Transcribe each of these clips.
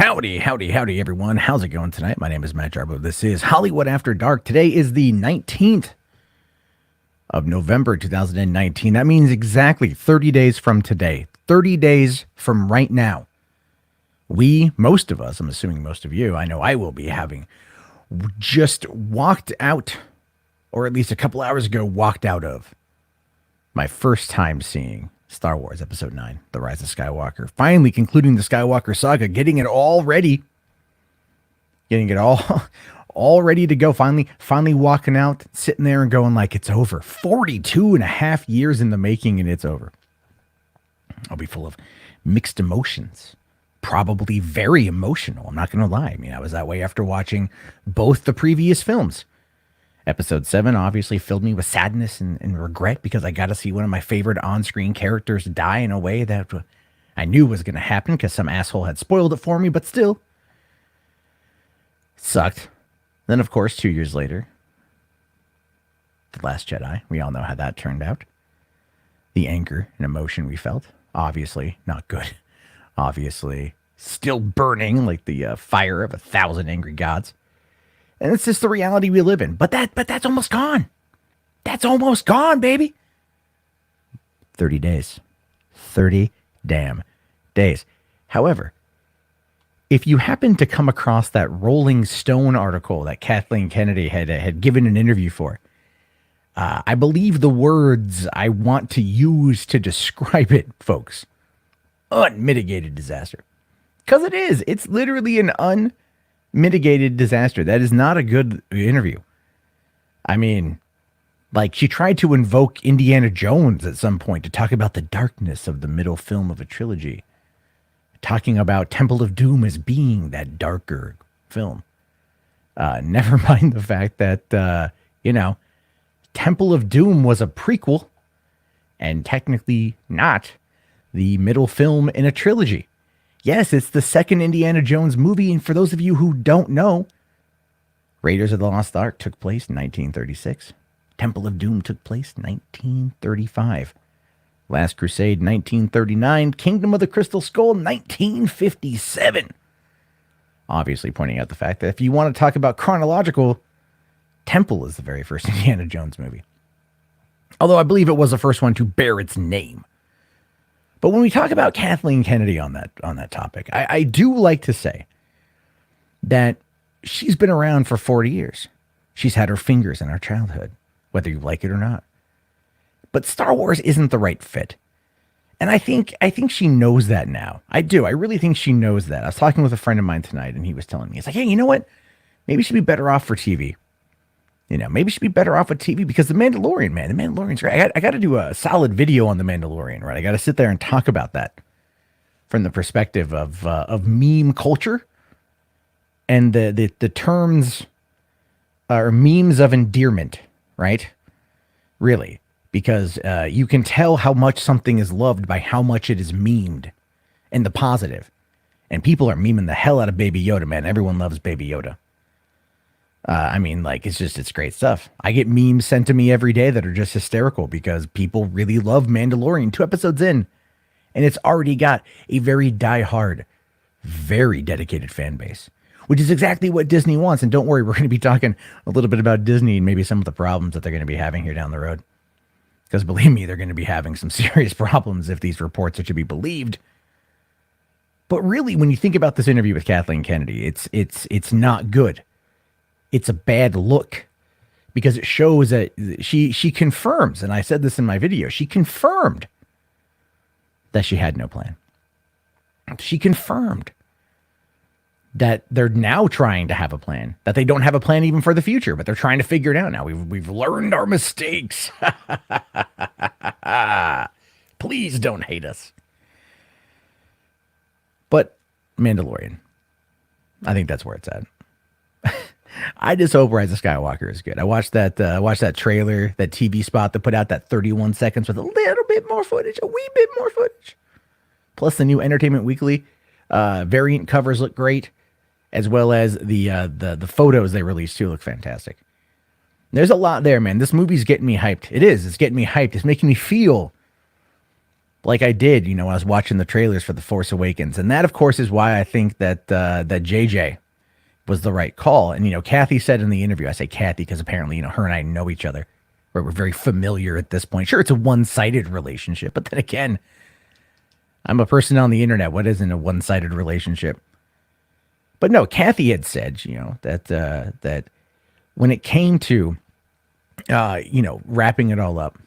Howdy, howdy, howdy, everyone. How's it going tonight? My name is Matt Jarbo. This is Hollywood After Dark. Today is the 19th of November, 2019. That means exactly 30 days from today, 30 days from right now. Most of us, I'm assuming most of you, I know I will be having just walked out, or at least a couple hours ago, walked out of my first time seeing Star Wars Episode 9, The Rise of Skywalker. Finally concluding the Skywalker saga, getting it all ready. Getting it all ready to go. Finally walking out, sitting there and going like, it's over. 42 and a half years in the making and it's over. I'll be full of mixed emotions. Probably very emotional. I'm not going to lie. I mean, I was that way after watching both the previous films. Episode 7 obviously filled me with sadness and regret because I got to see one of my favorite on-screen characters die in a way that I knew was going to happen because some asshole had spoiled it for me, but still, it sucked. Then, of course, 2 years later, The Last Jedi. We all know how that turned out. The anger and emotion we felt, obviously not good. Obviously still burning like the fire of 1,000 angry gods. And it's just the reality we live in. But that's almost gone. That's almost gone, baby. 30 days. 30 damn days. However, if you happen to come across that Rolling Stone article that Kathleen Kennedy had given an interview for, I believe the words I want to use to describe it, folks, unmitigated disaster. Because it is. It's literally an unmitigated disaster. That is not a good interview. I mean, like, she tried to invoke Indiana Jones at some point to talk about the darkness of the middle film of a trilogy. Talking about Temple of Doom as being that darker film. Never mind the fact that, Temple of Doom was a prequel and technically not the middle film in a trilogy. Yes, it's the second Indiana Jones movie, and for those of you who don't know, Raiders of the Lost Ark took place in 1936. Temple of Doom took place in 1935. Last Crusade, 1939. Kingdom of the Crystal Skull, 1957. Obviously pointing out the fact that if you want to talk about chronological, Temple is the very first Indiana Jones movie. Although I believe it was the first one to bear its name. But when we talk about Kathleen Kennedy on that topic, I do like to say that she's been around for 40 years. She's had her fingers in our childhood, whether you like it or not. But Star Wars isn't the right fit. And I think she knows that now. I do. I really think she knows that. I was talking with a friend of mine tonight, and he was telling me, he's like, hey, you know what? Maybe she'd be better off for TV. Maybe she'd be better off with TV because The Mandalorian, man, The Mandalorian's great. I got to do a solid video on The Mandalorian, right? I got to sit there and talk about that from the perspective of meme culture and the terms or memes of endearment, right? Really, because you can tell how much something is loved by how much it is memed in the positive. And people are memeing the hell out of Baby Yoda, man. Everyone loves Baby Yoda. It's great stuff. I get memes sent to me every day that are just hysterical because people really love Mandalorian 2 episodes in. And it's already got a very diehard, very dedicated fan base, which is exactly what Disney wants. And don't worry, we're going to be talking a little bit about Disney and maybe some of the problems that they're going to be having here down the road. Because believe me, they're going to be having some serious problems if these reports are to be believed. But really, when you think about this interview with Kathleen Kennedy, it's not good. It's a bad look because it shows that she confirms, and I said this in my video, she confirmed that she had no plan. She confirmed that they're now trying to have a plan, that they don't have a plan even for the future, but they're trying to figure it out now. We've learned our mistakes. Please don't hate us. But Mandalorian, I think that's where it's at. I just hope Rise of Skywalker is good. I watched that trailer, that TV spot that put out that 31 seconds with a little bit more footage, a wee bit more footage. Plus the new Entertainment Weekly variant covers look great, as well as the photos they released too look fantastic. There's a lot there, man. This movie's getting me hyped. It is. It's getting me hyped. It's making me feel like I did, when I was watching the trailers for The Force Awakens. And that, of course, is why I think that JJ was the right call. And, Kathy said in the interview, I say Kathy because apparently, her and I know each other. We're very familiar at this point. Sure, it's a one-sided relationship, but then again, I'm a person on the internet. What isn't a one-sided relationship? But no, Kathy had said, that when it came to, wrapping it all up.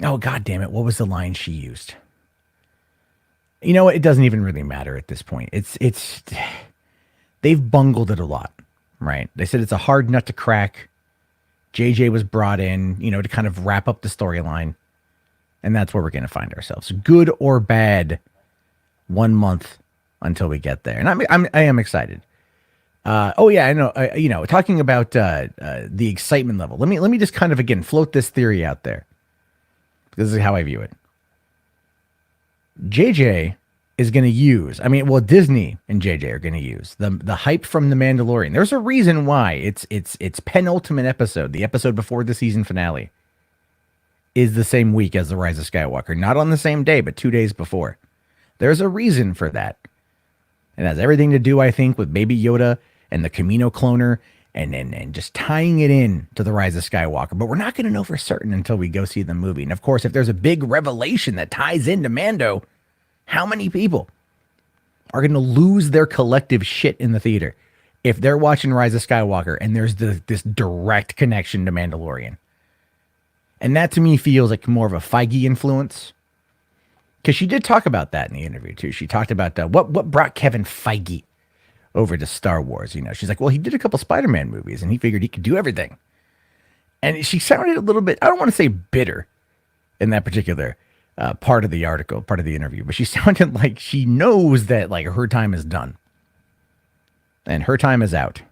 Oh, God damn it. What was the line she used? It doesn't even really matter at this point. They've bungled it a lot, right? They said it's a hard nut to crack. JJ was brought in, to kind of wrap up the storyline. And that's where we're going to find ourselves. Good or bad, 1 month until we get there. And I am excited. Oh yeah, I know. Talking about the excitement level. Let me just kind of again float this theory out there. This is how I view it. JJ is going to use. Disney and JJ are going to use the hype from The Mandalorian. There's a reason why it's penultimate episode, the episode before the season finale, is the same week as The Rise of Skywalker. Not on the same day, but 2 days before. There's a reason for that. It has everything to do, I think, with Baby Yoda and the Camino cloner and just tying it in to The Rise of Skywalker. But we're not going to know for certain until we go see the movie. And of course, if there's a big revelation that ties into Mando, how many people are going to lose their collective shit in the theater if they're watching Rise of Skywalker and there's this direct connection to Mandalorian? And that to me feels like more of a Feige influence. Because she did talk about that in the interview too. She talked about what brought Kevin Feige over to Star Wars. She's like, well, he did a couple Spider-Man movies and he figured he could do everything. And she sounded a little bit, I don't want to say bitter in that particular part of the article, part of the interview, but she sounded like she knows that like her time is done and her time is out.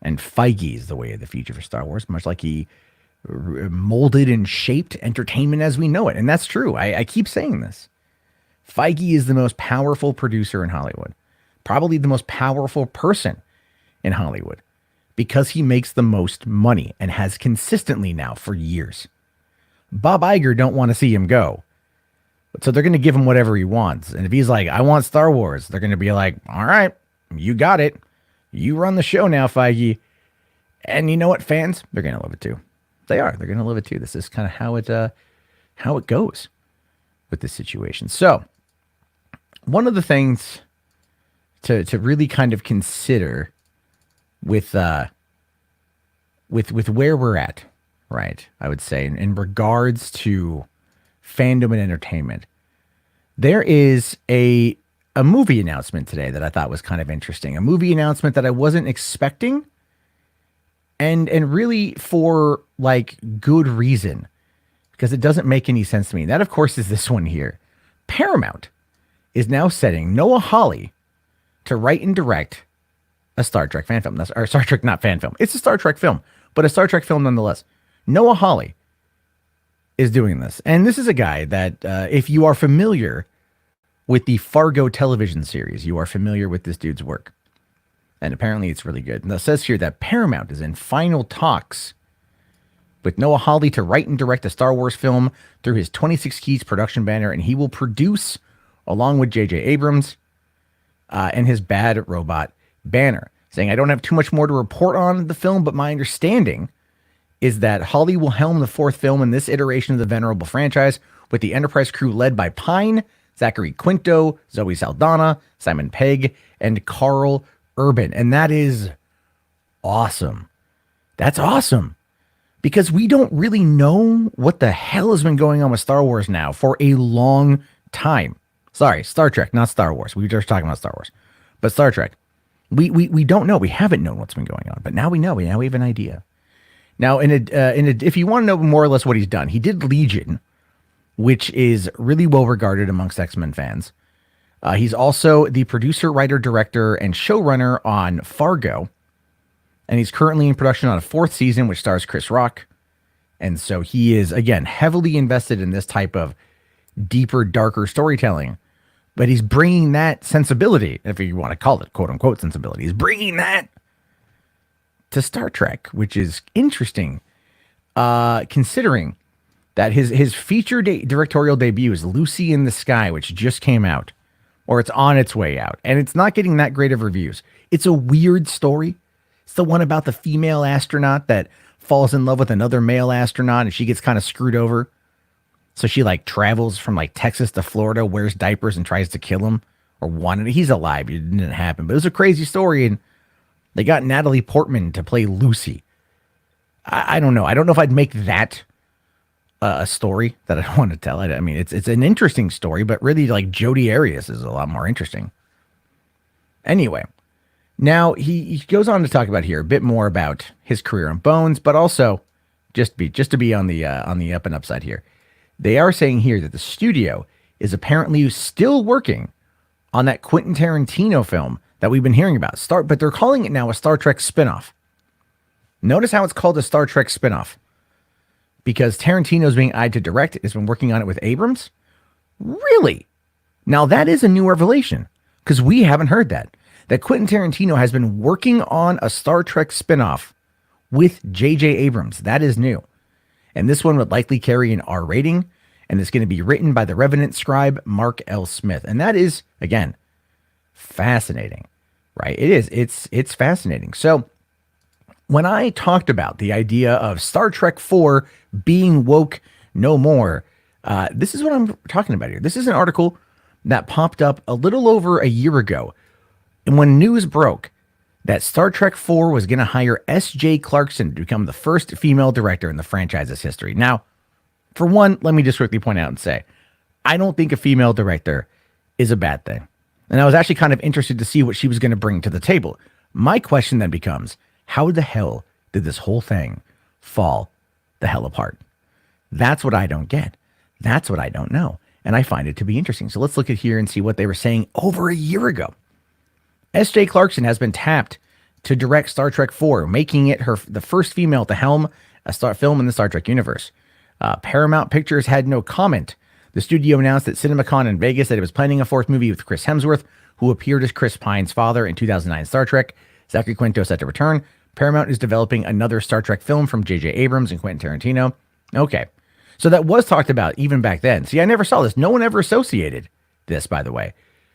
And Feige is the way of the future for Star Wars, much like he molded and shaped entertainment as we know it. And that's true. I keep saying this. Feige is the most powerful producer in Hollywood, probably the most powerful person in Hollywood, because he makes the most money and has consistently now for years. Bob Iger don't want to see him go. So they're going to give him whatever he wants. And if he's like, I want Star Wars, they're going to be like, all right, you got it. You run the show now, Feige. And you know what, fans? They're going to love it too. They are. They're going to love it too. This is kind of how it goes with this situation. So one of the things to really kind of consider with where we're at, right? I would say in regards to fandom and entertainment, there is a movie announcement today that I thought was kind of interesting. A movie announcement that I wasn't expecting, and really for like good reason, because it doesn't make any sense to me. That, of course, is this one here. Paramount is now setting Noah Hawley to write and direct a Star Trek fan film. Or Star Trek, not fan film. It's a Star Trek film, but a Star Trek film nonetheless. Noah Hawley is doing this. And this is a guy that, if you are familiar with the Fargo television series, you are familiar with this dude's work. And apparently it's really good. And it says here that Paramount is in final talks with Noah Hawley to write and direct a Star Wars film through his 26 Keys production banner, and he will produce, along with J.J. Abrams and his Bad Robot banner. Saying, I don't have too much more to report on the film, but my understanding is that Hawley will helm the fourth film in this iteration of the venerable franchise, with the Enterprise crew led by Pine, Zachary Quinto, Zoe Saldana, Simon Pegg, and Carl Urban. And that is awesome. That's awesome. Because we don't really know what the hell has been going on with Star Wars now for a long time. Sorry, Star Trek, not Star Wars. We were just talking about Star Wars. But Star Trek. We don't know. We haven't known what's been going on. But now we know. Now we have an idea. Now, if you want to know more or less what he's done, he did Legion, which is really well regarded amongst X-Men fans. He's also the producer, writer, director, and showrunner on Fargo. And he's currently in production on a fourth season, which stars Chris Rock. And so he is, again, heavily invested in this type of deeper, darker storytelling. But he's bringing that sensibility, if you want to call it, quote unquote, sensibility. He's bringing that to Star Trek, which is interesting, considering that his directorial debut is Lucy in the Sky, which just came out, or it's on its way out, and it's not getting that great of reviews. It's a weird story. It's the one about the female astronaut that falls in love with another male astronaut, and she gets kind of screwed over. So she like travels from like Texas to Florida, wears diapers, and tries to kill him or wanted. He's alive. It didn't happen, but it was a crazy story, and they got Natalie Portman to play Lucy. I don't know. I don't know if I'd make that a story that I want to tell. I mean, it's an interesting story, but really, like Jodi Arias is a lot more interesting. Anyway, now he goes on to talk about here a bit more about his career on Bones, but also just to be on the up and up side here. They are saying here that the studio is apparently still working on that Quentin Tarantino film that we've been hearing about. But they're calling it now a Star Trek spinoff. Notice how it's called a Star Trek spinoff. Because Tarantino's being eyed to direct, has been working on it with Abrams. Really? Now that is a new revelation, because we haven't heard that Quentin Tarantino has been working on a Star Trek spinoff with J.J. Abrams. That is new. And this one would likely carry an R rating, and it's going to be written by the Revenant scribe Mark L. Smith. And that is, again, fascinating, right? It is. It's fascinating. So when I talked about the idea of Star Trek 4 being woke no more, this is what I'm talking about here. This is an article that popped up a little over a year ago. And when news broke that Star Trek 4 was going to hire S.J. Clarkson to become the first female director in the franchise's history. Now, for one, let me just quickly point out and say, I don't think a female director is a bad thing. And I was actually kind of interested to see what she was going to bring to the table. My question then becomes, how the hell did this whole thing fall the hell apart? That's what I don't get. That's what I don't know. And I find it to be interesting. So let's look at here and see what they were saying over a year ago. S.J. Clarkson has been tapped to direct Star Trek 4, making it the first female to helm a film in the Star Trek universe. Paramount Pictures had no comment. The studio announced at CinemaCon in Vegas that it was planning a fourth movie with Chris Hemsworth, who appeared as Chris Pine's father in 2009 Star Trek. Zachary Quinto set to return. Paramount is developing another Star Trek film from J.J. Abrams and Quentin Tarantino. Okay. So that was talked about even back then. See, I never saw this. No one ever associated this, by the way.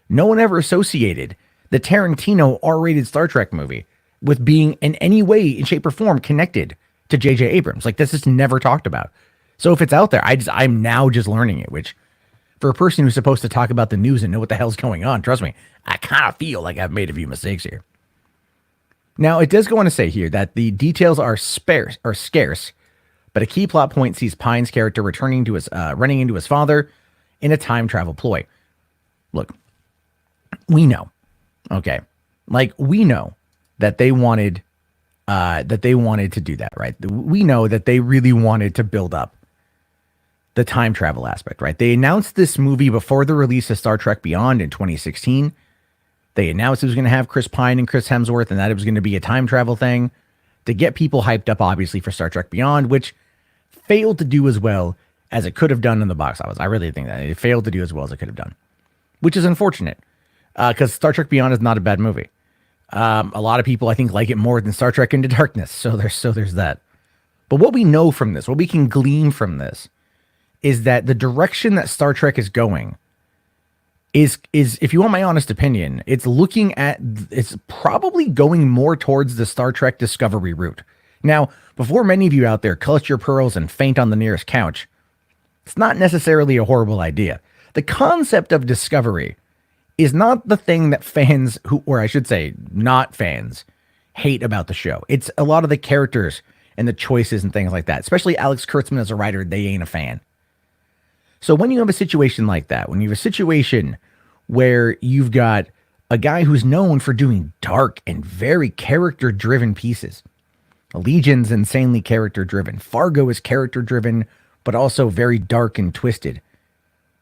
No one ever associated the Tarantino R-rated Star Trek movie with being in any way, in shape or form connected to J.J. Abrams. Like, this is never talked about. So if it's out there, I'm now just learning it, which for a person who's supposed to talk about the news and know what the hell's going on, trust me, I kind of feel like I've made a few mistakes here. Now, it does go on to say here that the details are scarce, but a key plot point sees Pine's character running into his father in a time travel ploy. Look, we know, okay, like we know that they wanted to do that, right? We know that they really wanted to build up the time travel aspect, right? They announced this movie before the release of Star Trek Beyond in 2016. They announced it was going to have Chris Pine and Chris Hemsworth, and that it was going to be a time travel thing to get people hyped up, obviously, for Star Trek Beyond, which failed to do as well as it could have done in the box office. I really think that it failed to do as well as it could have done, which is unfortunate because Star Trek Beyond is not a bad movie. A lot of people, I think, like it more than Star Trek Into Darkness. So there's that. But what we know from this, what we can glean from this, is that the direction that Star Trek is going is, if you want my honest opinion, it's probably going more towards the Star Trek Discovery route. Now, before many of you out there clutch your pearls and faint on the nearest couch, it's not necessarily a horrible idea. The concept of Discovery is not the thing that fans or I should say, not fans, hate about the show. It's a lot of the characters and the choices and things like that. Especially Alex Kurtzman as a writer, they ain't a fan. So when you have a situation like that, when you have a situation where you've got a guy who's known for doing dark and very character-driven pieces, Legion's insanely character-driven, Fargo is character-driven, but also very dark and twisted.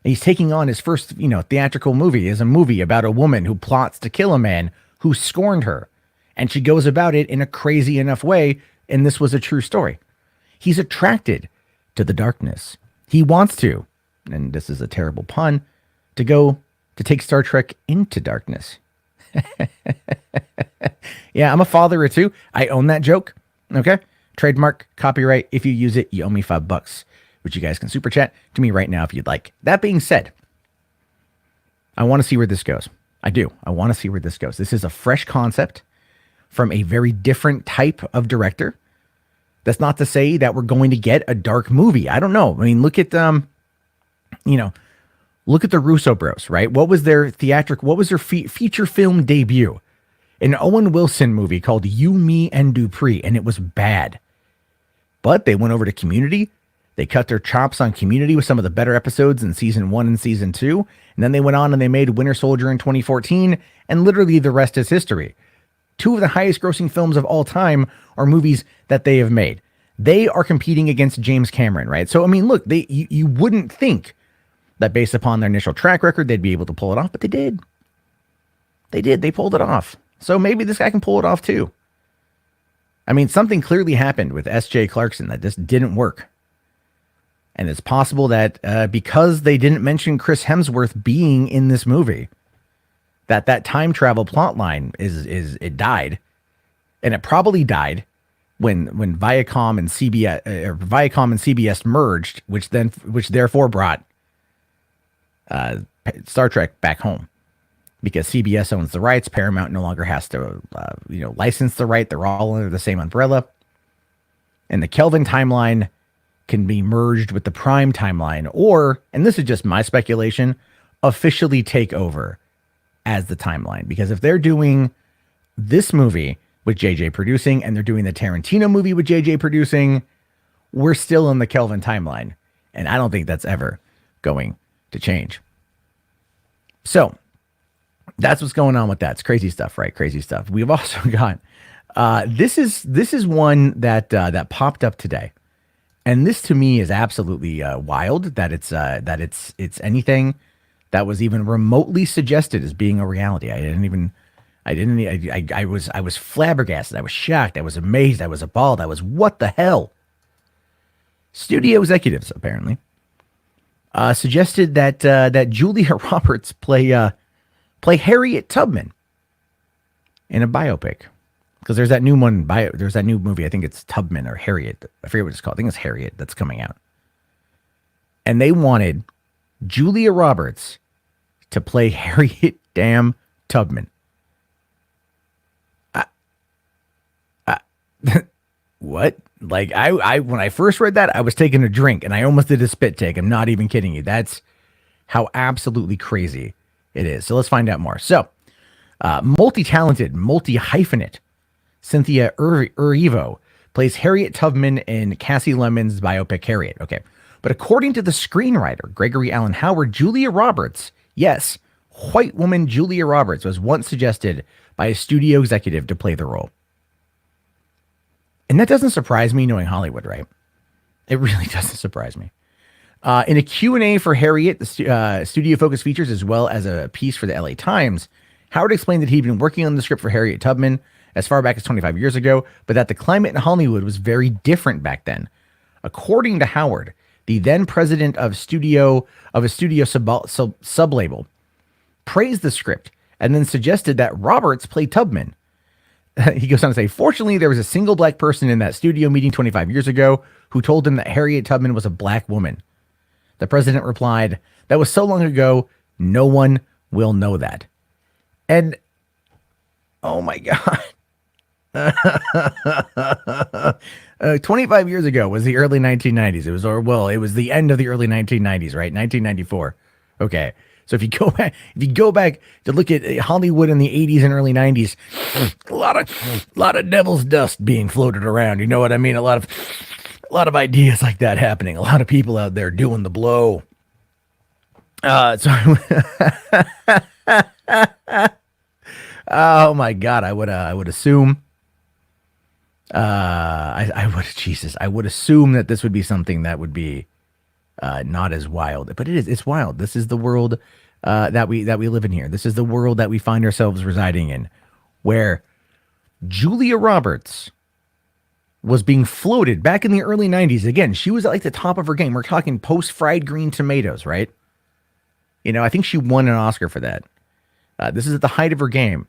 He's taking on his first, theatrical movie as a movie about a woman who plots to kill a man who scorned her, and she goes about it in a crazy enough way, and this was a true story. He's attracted to the darkness. He wants to, and this is a terrible pun, to take Star Trek into darkness. Yeah, I'm a father too. I own that joke. Okay. Trademark, copyright. If you use it, you owe me $5. which you guys can super chat to me right now if you'd like. That being said, I want to see where this goes. I do. I want to see where this goes. This is a fresh concept from a very different type of director. That's not to say that we're going to get a dark movie. I don't know. I mean, look at look at the Russo bros, right? What was their feature film debut? An Owen Wilson movie called You, Me, and Dupree, and it was bad. But they went over to Community. They cut their chops on Community with some of the better episodes in season 1 and season 2. And then they went on and they made Winter Soldier in 2014, and literally the rest is history. 2 of the highest grossing films of all time are movies that they have made. They are competing against James Cameron, right? So, I mean, look, you wouldn't think that based upon their initial track record, they'd be able to pull it off, but they did. They pulled it off. So maybe this guy can pull it off too. I mean, something clearly happened with S.J. Clarkson that just didn't work. And it's possible that because they didn't mention Chris Hemsworth being in this movie, that time travel plot line it died. And it probably died when Viacom and CBS merged, which therefore brought Star Trek back home, because CBS owns the rights. Paramount no longer has to license the right. They're all under the same umbrella. And the Kelvin timeline can be merged with the Prime timeline, or, and this is just my speculation, officially take over as the timeline. Because if they're doing this movie with JJ producing and they're doing the Tarantino movie with JJ producing, we're still in the Kelvin timeline. And I don't think that's ever going to change. So that's what's going on with that. It's crazy stuff, right? Crazy stuff. We've also got this is one that popped up today. And this to me is absolutely wild that it's anything that was even remotely suggested as being a reality. I was flabbergasted. I was shocked. I was amazed. I was appalled. I was, what the hell? Studio executives apparently suggested that Julia Roberts play Harriet Tubman in a biopic. Because there's that new movie, I think it's Tubman or Harriet. I forget what it's called. I think it's Harriet that's coming out. And they wanted Julia Roberts to play Harriet damn Tubman. What? Like, I when I first read that, I was taking a drink and I almost did a spit take. I'm not even kidding you. That's how absolutely crazy it is. So let's find out more. So, multi-talented, multi-hyphenate Cynthia Erivo plays Harriet Tubman in Cassie Lemon's biopic Harriet. Okay. But according to the screenwriter, Gregory Allen Howard, Julia Roberts, yes, white woman Julia Roberts, was once suggested by a studio executive to play the role. And that doesn't surprise me knowing Hollywood, right? It really doesn't surprise me. In a Q&A for Harriet, the Studio Focus Features, as well as a piece for the LA Times, Howard explained that he'd been working on the script for Harriet Tubman as far back as 25 years ago, but that the climate in Hollywood was very different back then. According to Howard, the then president of a studio sub-label, praised the script and then suggested that Roberts play Tubman. He goes on to say, fortunately, there was a single black person in that studio meeting 25 years ago who told him that Harriet Tubman was a black woman. The president replied, that was so long ago, no one will know that. And, oh my God. 25 years ago was the early 1990s. It was the end of the early 1990s, right? 1994. Okay. So if you go back to look at Hollywood in the 80s and early 90s, a lot of devil's dust being floated around. You know what I mean? A lot of ideas like that happening. A lot of people out there doing the blow. Oh my God, I would assume. I would assume that this would be something that would be not as wild, but it's wild. This is the world that we live in here. This is the world that we find ourselves residing in, where Julia Roberts was being floated back in the early 90s. Again, she was at like the top of her game. We're talking post Fried Green Tomatoes, right? You know, I think she won an Oscar for that. This is at the height of her game.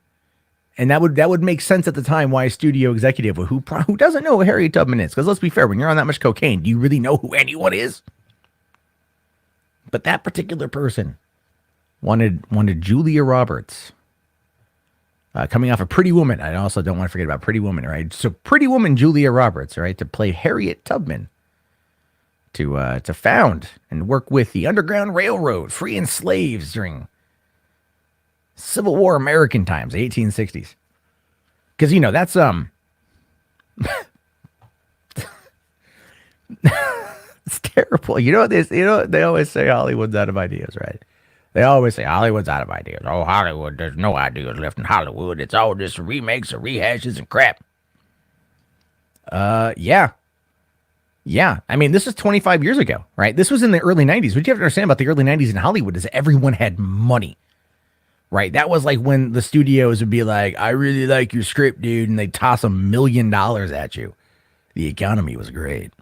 And that would make sense at the time why a studio executive who doesn't know who Harriet Tubman is. Because let's be fair, when you're on that much cocaine, do you really know who anyone is? But that particular person wanted Julia Roberts, coming off of Pretty Woman. I also don't want to forget about Pretty Woman, right? So Pretty Woman Julia Roberts, right, to play Harriet Tubman, to found and work with the Underground Railroad, freeing slaves during Civil War American times, 1860s. Because, you know, that's it's terrible. You know this. You know they always say Hollywood's out of ideas, right? They always say Hollywood's out of ideas. Oh, Hollywood, there's no ideas left in Hollywood. It's all just remakes or rehashes and crap. Yeah. I mean, this is 25 years ago, right? This was in the early 90s. What you have to understand about the early 90s in Hollywood is everyone had money, right? That was like when the studios would be like, I really like your script, dude, and they'd toss $1 million at you. The economy was great.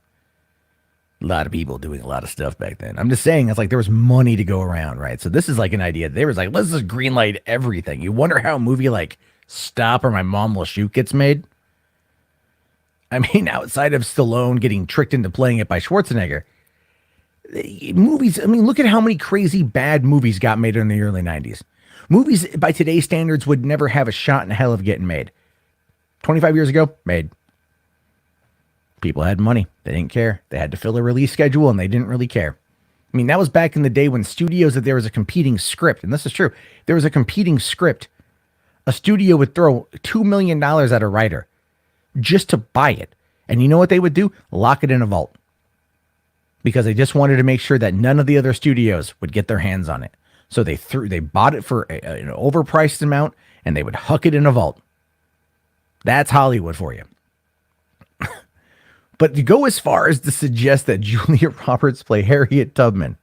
A lot of people doing a lot of stuff back then. I'm just saying, it's like there was money to go around, right? So this is like an idea. They was like, let's just greenlight everything. You wonder how a movie like Stop or My Mom Will Shoot gets made? I mean, outside of Stallone getting tricked into playing it by Schwarzenegger, movies, I mean, look at how many crazy bad movies got made in the early 90s. Movies by today's standards would never have a shot in hell of getting made. 25 years ago, made. People had money. They didn't care. They had to fill a release schedule, and they didn't really care. I mean, that was back in the day when studios, that there was a competing script, and this is true. There was a competing script. A studio would throw $2 million at a writer just to buy it. And you know what they would do? Lock it in a vault. Because they just wanted to make sure that none of the other studios would get their hands on it. So they bought it for an overpriced amount, and they would huck it in a vault. That's Hollywood for you. But to go as far as to suggest that Julia Roberts play Harriet Tubman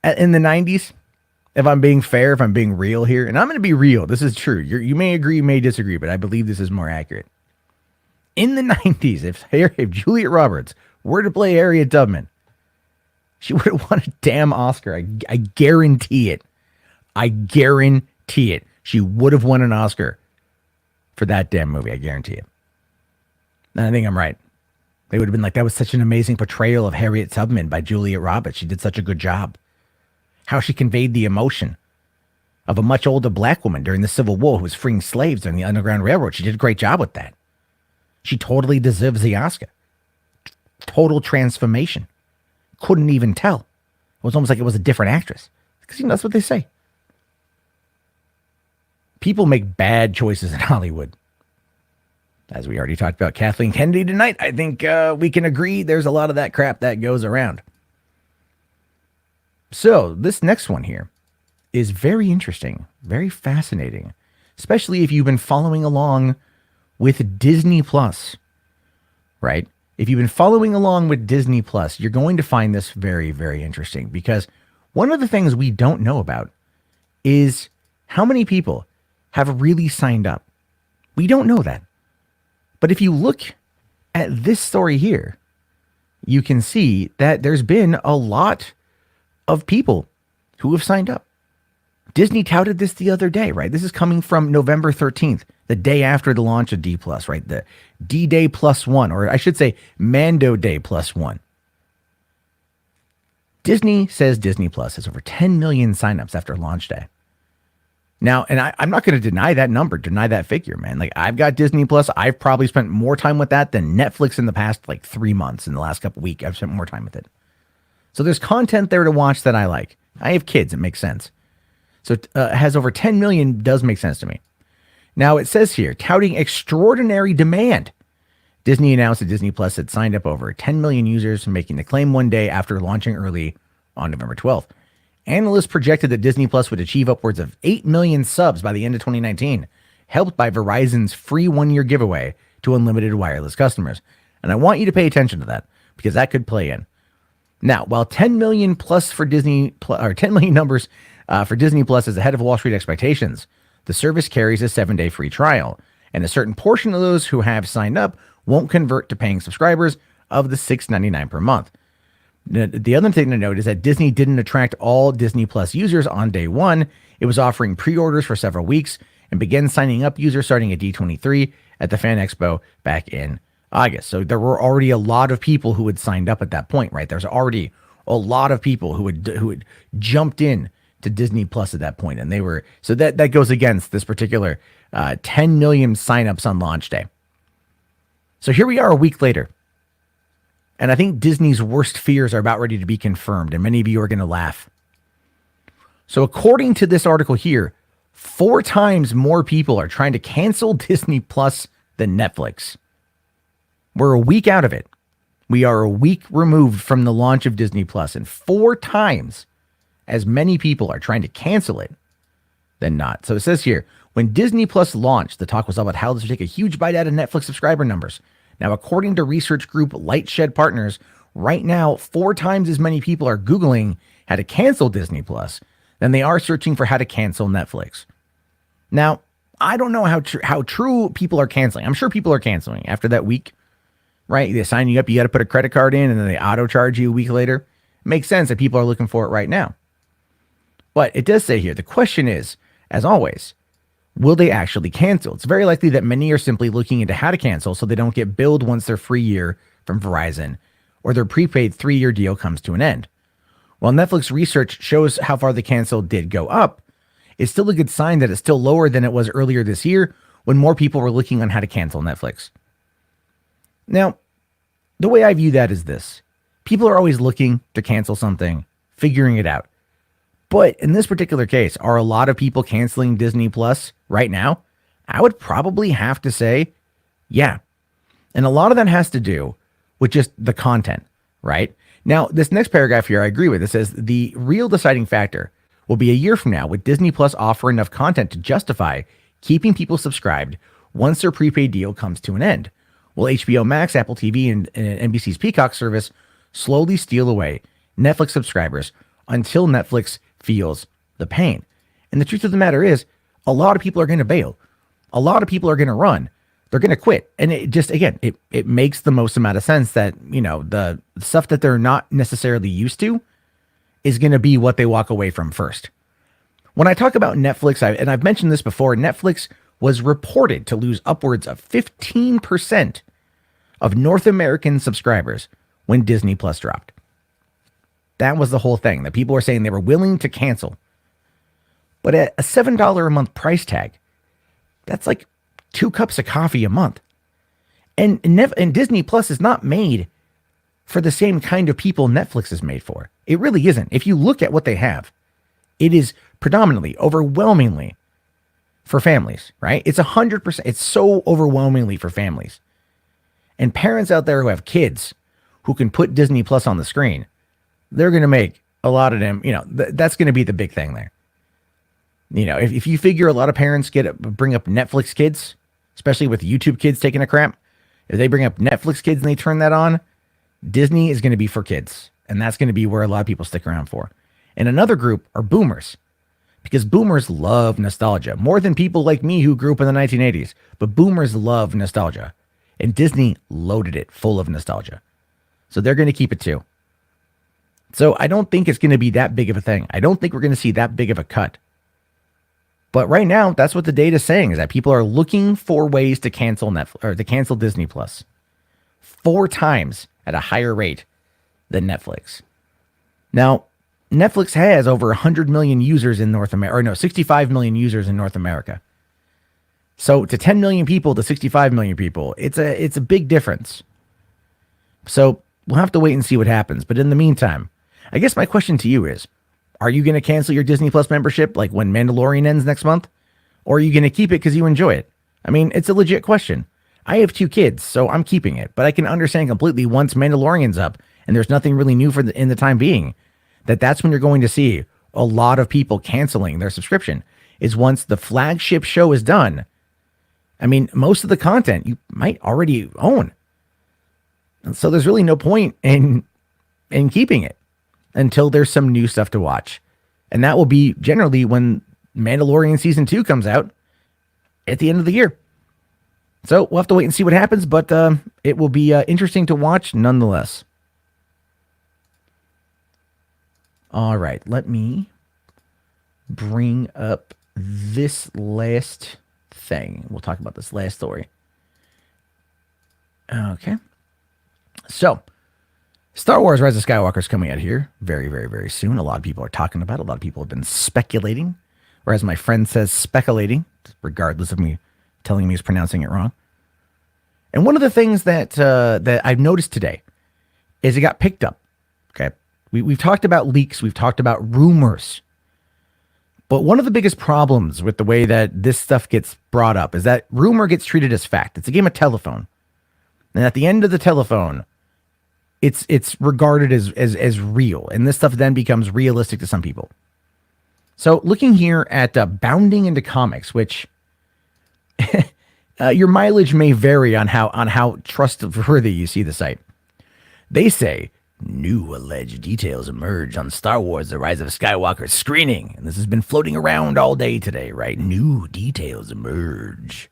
in the 90s, if I'm being fair, if I'm being real here, and I'm going to be real, this is true. You may agree, you may disagree, but I believe this is more accurate. In the 90s, if Julia Roberts were to play Harriet Tubman, she would have won a damn Oscar. I guarantee it. I guarantee it. She would have won an Oscar for that damn movie. I guarantee it. And I think I'm right. They would have been like, that was such an amazing portrayal of Harriet Tubman by Julia Roberts. She did such a good job. How she conveyed the emotion of a much older black woman during the Civil War who was freeing slaves during the Underground Railroad. She did a great job with that. She totally deserves the Oscar. Total transformation. Couldn't even tell. It was almost like it was a different actress. Because, you know, that's what they say. People make bad choices in Hollywood. As we already talked about Kathleen Kennedy tonight, I think we can agree there's a lot of that crap that goes around. So this next one here is very interesting, very fascinating, especially if you've been following along with Disney Plus, right? If you've been following along with Disney Plus, you're going to find this very, very interesting, because one of the things we don't know about is how many people have really signed up. We don't know that. But if you look at this story here, you can see that there's been a lot of people who have signed up. Disney touted this the other day, right? This is coming from November 13th, the day after the launch of D+, right? The D-Day +1, or I should say Mando Day +1. Disney says Disney Plus has over 10 million signups after launch day. Now, and I'm not going to deny that number, deny that figure, man. Like, I've got Disney Plus. I've probably spent more time with that than Netflix in the past, like 3 months. In the last couple of weeks, I've spent more time with it. So there's content there to watch that I like. I have kids. It makes sense. So it has over 10 million does make sense to me. Now, it says here, touting extraordinary demand. Disney announced that Disney Plus had signed up over 10 million users, making the claim one day after launching early on November 12th. Analysts projected that Disney Plus would achieve upwards of 8 million subs by the end of 2019, helped by Verizon's free 1-year giveaway to unlimited wireless customers. And I want you to pay attention to that, because that could play in. Now, while 10 million plus for Disney, or 10 million numbers for Disney Plus is ahead of Wall Street expectations, the service carries a 7-day free trial, and a certain portion of those who have signed up won't convert to paying subscribers of the $6.99 per month. The other thing to note is that Disney didn't attract all Disney Plus users on day one. It was offering pre-orders for several weeks and began signing up users starting at D23 at the Fan Expo back in August. So there were already a lot of people who had signed up at that point, right? There's already a lot of people who had jumped in to Disney Plus at that point, and they were so that goes against this particular 10 million signups on launch day. So here we are a week later, and I think Disney's worst fears are about ready to be confirmed, and many of you are going to laugh. So according to this article here, 4 times more people are trying to cancel Disney Plus than Netflix. We're a week out of it. We are a week removed from the launch of Disney Plus, and 4 times as many people are trying to cancel it than not. So it says here, when Disney Plus launched, the talk was all about how this would take a huge bite out of Netflix subscriber numbers. Now, according to research group Lightshed Partners, right now, 4 times as many people are Googling how to cancel Disney Plus than they are searching for how to cancel Netflix. Now, I don't know how true people are canceling. I'm sure people are canceling after that week, right? They sign you up, you got to put a credit card in, and then they auto charge you a week later. It makes sense that people are looking for it right now. But it does say here, the question is, as always, will they actually cancel? It's very likely that many are simply looking into how to cancel so they don't get billed once their free year from Verizon or their prepaid 3-year deal comes to an end. While Netflix research shows how far the cancel did go up, it's still a good sign that it's still lower than it was earlier this year when more people were looking on how to cancel Netflix. Now, the way I view that is this. People are always looking to cancel something, figuring it out. But in this particular case, are a lot of people canceling Disney Plus right now? I would probably have to say, yeah. And a lot of that has to do with just the content, right? Now, this next paragraph here, I agree with. It says the real deciding factor will be a year from now. Would Disney Plus offer enough content to justify keeping people subscribed once their prepaid deal comes to an end? Will HBO Max, Apple TV, and NBC's Peacock service slowly steal away Netflix subscribers until Netflix feels the pain? And the truth of the matter is, a lot of people are going to bail. A lot of people are going to run. They're going to quit. And it just, again, it makes the most amount of sense that, you know, the stuff that they're not necessarily used to is going to be what they walk away from first. When I talk about Netflix, and I've mentioned this before, Netflix was reported to lose upwards of 15% of North American subscribers when Disney Plus dropped. That was the whole thing, that people were saying they were willing to cancel. But at a $7 a month price tag, that's like 2 cups of coffee a month. And Disney Plus is not made for the same kind of people Netflix is made for. It really isn't. If you look at what they have, it is predominantly, overwhelmingly for families, right? It's 100%. It's so overwhelmingly for families. And parents out there who have kids who can put Disney Plus on the screen, they're going to make a lot of them, you know, that's going to be the big thing there. You know, if you figure a lot of parents bring up Netflix kids, especially with YouTube kids taking a crap, if they bring up Netflix kids and they turn that on, Disney is going to be for kids. And that's going to be where a lot of people stick around for. And another group are boomers, because boomers love nostalgia more than people like me who grew up in the 1980s. But boomers love nostalgia, and Disney loaded it full of nostalgia. So they're going to keep it too. So I don't think it's going to be that big of a thing. I don't think we're going to see that big of a cut. But right now, that's what the data is saying, is that people are looking for ways to cancel Netflix or to cancel Disney Plus 4 times at a higher rate than Netflix. Now, Netflix has over 100 million users in North America, or no, 65 million users in North America. So to 10 million people to 65 million people, it's a big difference. So we'll have to wait and see what happens. But in the meantime, I guess my question to you is, are you going to cancel your Disney Plus membership like when Mandalorian ends next month? Or are you going to keep it because you enjoy it? I mean, it's a legit question. I have 2 kids, so I'm keeping it. But I can understand completely once Mandalorian's up and there's nothing really new in the time being, that's when you're going to see a lot of people canceling their subscription, is once the flagship show is done. I mean, most of the content you might already own. And so there's really no point in keeping it until there's some new stuff to watch. And that will be generally when Mandalorian Season 2 comes out at the end of the year. So we'll have to wait and see what happens, but it will be interesting to watch nonetheless. All right, let me bring up this last thing. We'll talk about this last story. Okay. So, Star Wars Rise of Skywalker is coming out here very, very, very soon. A lot of people are talking about it. A lot of people have been speculating, or as my friend says, speculating, regardless of me telling me he's pronouncing it wrong. And one of the things that I've noticed today is it got picked up. Okay, we've talked about leaks, we've talked about rumors, but one of the biggest problems with the way that this stuff gets brought up is that rumor gets treated as fact. It's a game of telephone, and at the end of the telephone, it's regarded as real, and this stuff then becomes realistic to some people. So looking here at Bounding into Comics, which your mileage may vary on how trustworthy you see the site. They say new alleged details emerge on Star Wars: The Rise of Skywalker screening, and this has been floating around all day today, right? New details emerge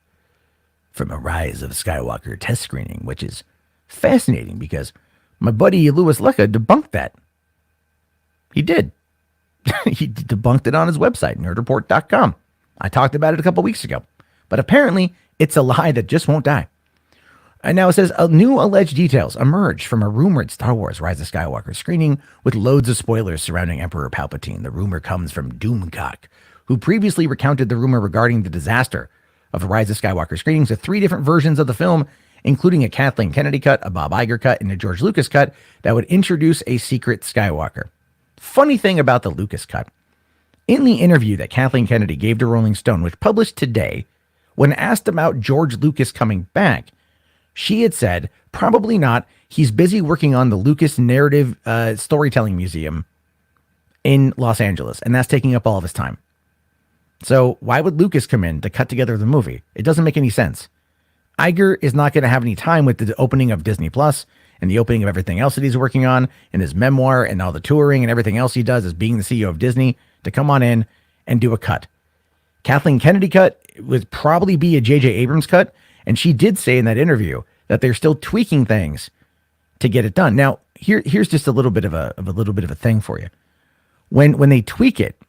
from a Rise of Skywalker test screening, which is fascinating because my buddy Louis Lecca debunked that. He did. He debunked it on his website, nerdreport.com. I talked about it a couple weeks ago. But apparently, it's a lie that just won't die. And now it says, new alleged details emerge from a rumored Star Wars Rise of Skywalker screening with loads of spoilers surrounding Emperor Palpatine. The rumor comes from Doomcock, who previously recounted the rumor regarding the disaster of the Rise of Skywalker screenings of 3 different versions of the film, including a Kathleen Kennedy cut, a Bob Iger cut, and a George Lucas cut that would introduce a secret Skywalker. Funny thing about the Lucas cut. In the interview that Kathleen Kennedy gave to Rolling Stone, which published today, when asked about George Lucas coming back, she had said, probably not. He's busy working on the Lucas Narrative Storytelling Museum in Los Angeles, and that's taking up all of his time. So why would Lucas come in to cut together the movie? It doesn't make any sense. Iger is not going to have any time with the opening of Disney Plus and the opening of everything else that he's working on in his memoir and all the touring and everything else he does as being the CEO of Disney to come on in and do a cut. Kathleen Kennedy cut would probably be a J.J. Abrams cut, and she did say in that interview that they're still tweaking things to get it done. Now, here's just a little bit of a thing for you. When they tweak it,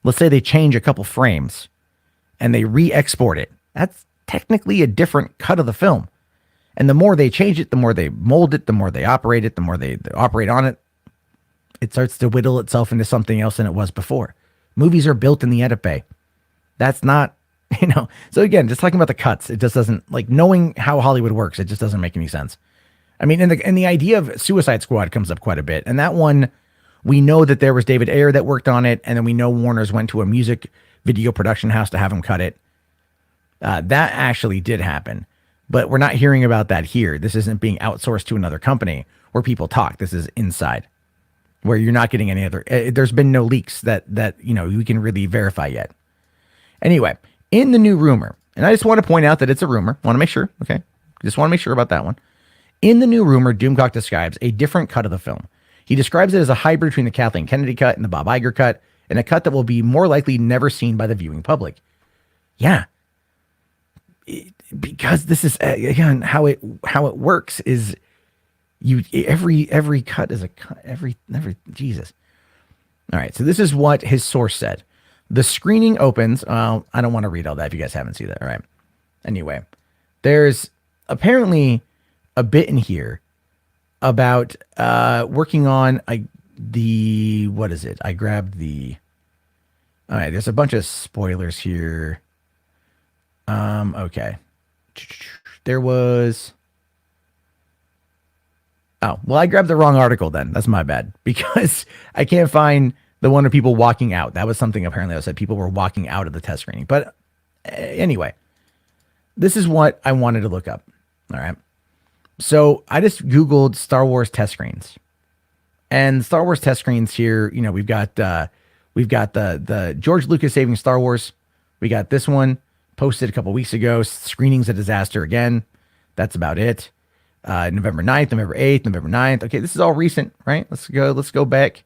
let's say they change a couple frames and they re-export it. That's technically a different cut of the film. And the more they change it, the more they mold it, the more they operate it, the more they operate on it, it starts to whittle itself into something else than it was before. Movies are built in the edit bay. That's not, so again, just talking about the cuts, it just doesn't, like, knowing how Hollywood works, it just doesn't make any sense. I mean, and the idea of Suicide Squad comes up quite a bit. And that one, we know that there was David Ayer that worked on it. And then we know Warner's went to a music video production house to have him cut it. That actually did happen, but we're not hearing about that here. This isn't being outsourced to another company where people talk. This is inside, where you're not getting any other. There's been no leaks that you can really verify yet. Anyway, in the new rumor, and I just want to point out that it's a rumor. Want to make sure, okay? Just want to make sure about that one. In the new rumor, Doomcock describes a different cut of the film. He describes it as a hybrid between the Kathleen Kennedy cut and the Bob Iger cut, and a cut that will be more likely never seen by the viewing public. Yeah. Because this is again how it works is every cut is a cut, every Jesus. All right, so this is what his source said. The screening opens. I don't want to read all that if you guys haven't seen that. All right. Anyway, there's apparently a bit in here about working on what is it? I grabbed the. All right, there's a bunch of spoilers here. Okay. There was. Oh, well, I grabbed the wrong article then. That's my bad, because I can't find the one of people walking out. That was something apparently I said people were walking out of the test screening. But anyway, this is what I wanted to look up. All right. So I just Googled Star Wars test screens, and Star Wars test screens here, we've got the George Lucas Saving Star Wars. We got this one posted a couple weeks ago. Screening's a disaster again. That's about it. November 9th, November 8th, November 9th. Okay, this is all recent, right? Let's go back.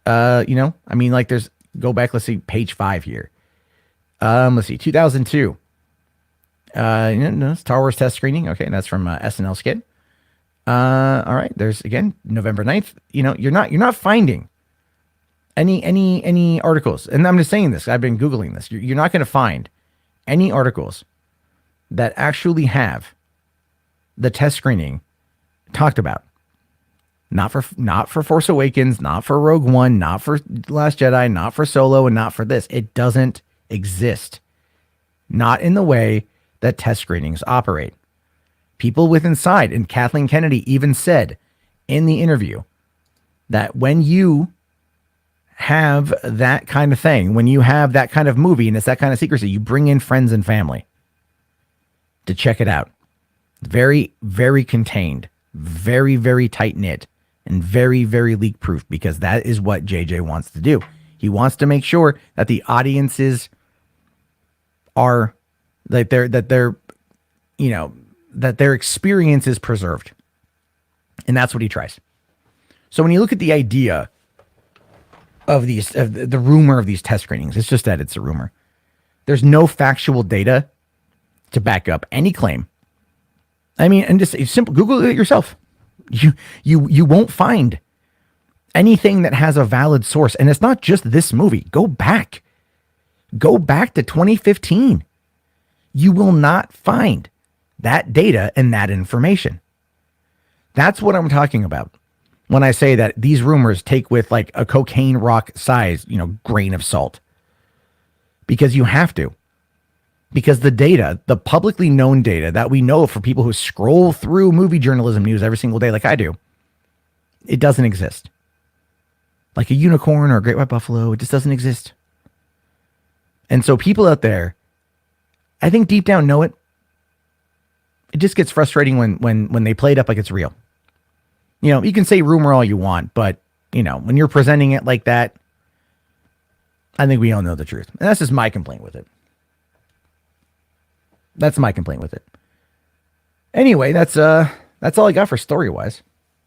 There's go back. Let's see, page 5 here. Let's see, 2002. Star Wars test screening. Okay, that's from SNL skit. All right, there's again November 9th. You're not finding any articles, and I'm just saying this. I've been Googling this. You're not going to find any articles that actually have the test screening talked about. Not for Force Awakens, not for Rogue One, not for Last Jedi, not for Solo, and not for this. It doesn't exist. Not in the way that test screenings operate. People with inside, and Kathleen Kennedy even said in the interview that when you have that kind of thing, when you have that kind of movie and it's that kind of secrecy, you bring in friends and family to check it out. Very, very contained, very, very tight knit, and very, very leak proof, because that is what JJ wants to do. He wants to make sure that the audiences are that their experience is preserved. And that's what he tries. So when you look at the idea of the rumor of these test screenings, it's just that it's a rumor. There's no factual data to back up any claim. I mean, and just simple, Google it yourself. You won't find anything that has a valid source. And it's not just this movie. Go back to 2015. You will not find that data and that information. That's what I'm talking about when I say that these rumors take with like a cocaine rock size, grain of salt. Because you have to. Because the data, the publicly known data that we know for people who scroll through movie journalism news every single day like I do, it doesn't exist. Like a unicorn or a great white buffalo, it just doesn't exist. And so people out there, I think deep down know it. It just gets frustrating when they play it up like it's real. You can say rumor all you want, but when you're presenting it like that, I think we all know the truth. And that's just my complaint with it. That's my complaint with it. Anyway, that's all I got for story wise.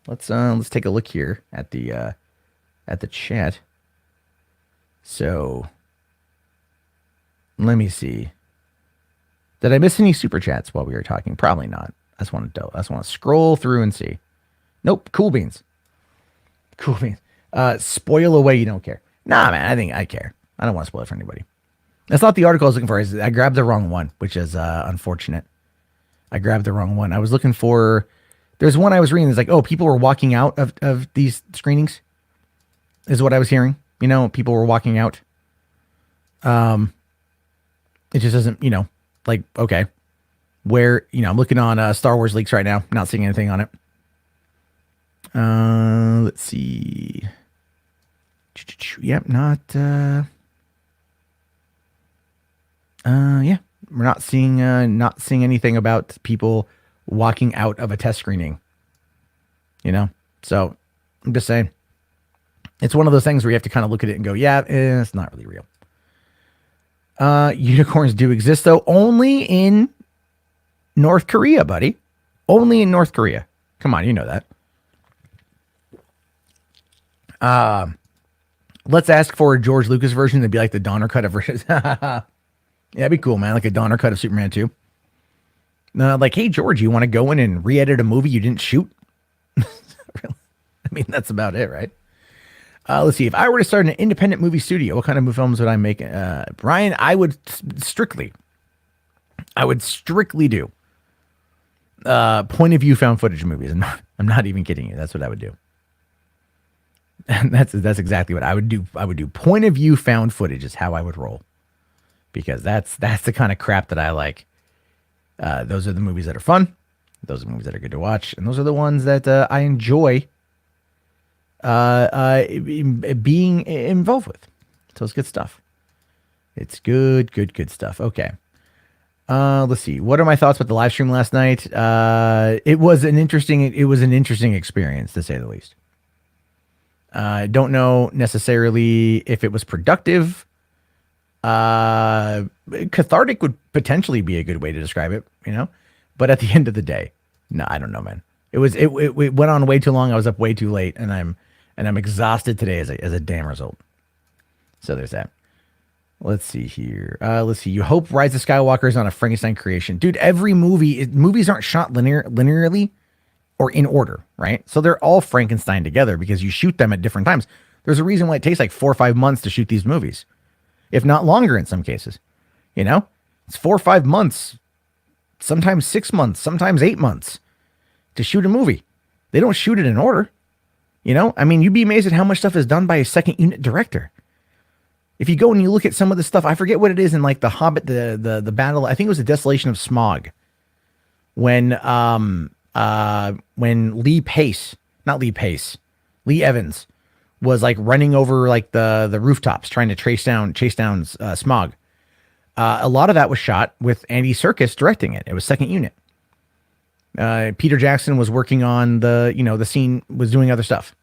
Let's take a look here at the chat. So let me see. Did I miss any super chats while we were talking? Probably not. I just want to scroll through and see. Nope. Cool beans. Cool beans. Spoil away. You don't care. Nah, man. I think I care. I don't want to spoil it for anybody. That's not the article I was looking for. I grabbed the wrong one, which is unfortunate. I grabbed the wrong one. I was looking for. There's one I was reading. It's like, oh, people were walking out of these screenings. Is what I was hearing. People were walking out. It just doesn't. Like, okay, where, I'm looking on Star Wars leaks right now, not seeing anything on it. Let's see. Yep, yeah, we're not seeing anything about people walking out of a test screening. So I'm just saying, it's one of those things where you have to kind of look at it and go, yeah, it's not really real. Unicorns do exist, though, only in North Korea, buddy. Only in North Korea. Come on, you know that. Let's ask for a George Lucas version that'd be like the Donner cut of yeah, that'd be cool, man. Like a Donner cut of Superman 2. Like, hey, George, you want to go in and re-edit a movie you didn't shoot? Really? I mean, that's about it, right? Let's see. If I were to start an independent movie studio, what kind of films would I make? Brian, I would strictly do point of view found footage movies. I'm not even kidding you. That's what I would do. And that's exactly what I would do. I would do point of view found footage is how I would roll, because that's the kind of crap that I like. Those are the movies that are fun. Those are the movies that are good to watch, and those are the ones that I enjoy being involved with. So it's good stuff. It's good stuff. Okay. Let's see. What are my thoughts about the live stream last night? It was an interesting experience, to say the least. I don't know necessarily if it was productive. Cathartic would potentially be a good way to describe it, but at the end of the day, no, I don't know, man. It went on way too long. I was up way too late, and I'm exhausted today as a damn result. So there's that. Let's see here. Let's see. You hope Rise of Skywalker is on a Frankenstein creation, dude. Every movies aren't shot linearly or in order, right? So they're all Frankenstein together because you shoot them at different times. There's a reason why it takes like 4 or 5 months to shoot these movies, if not longer in some cases. It's 4 or 5 months, sometimes 6 months, sometimes 8 months to shoot a movie. They don't shoot it in order. You know, I mean, you'd be amazed at how much stuff is done by a second unit director. If you go and you look at some of the stuff, I forget what it is in like the Hobbit, the battle. I think it was the Desolation of Smog, when Lee Evans was like running over like the rooftops trying to chase down Smog. A lot of that was shot with Andy Serkis directing it. It was second unit. Peter Jackson was working on the scene, was doing other stuff.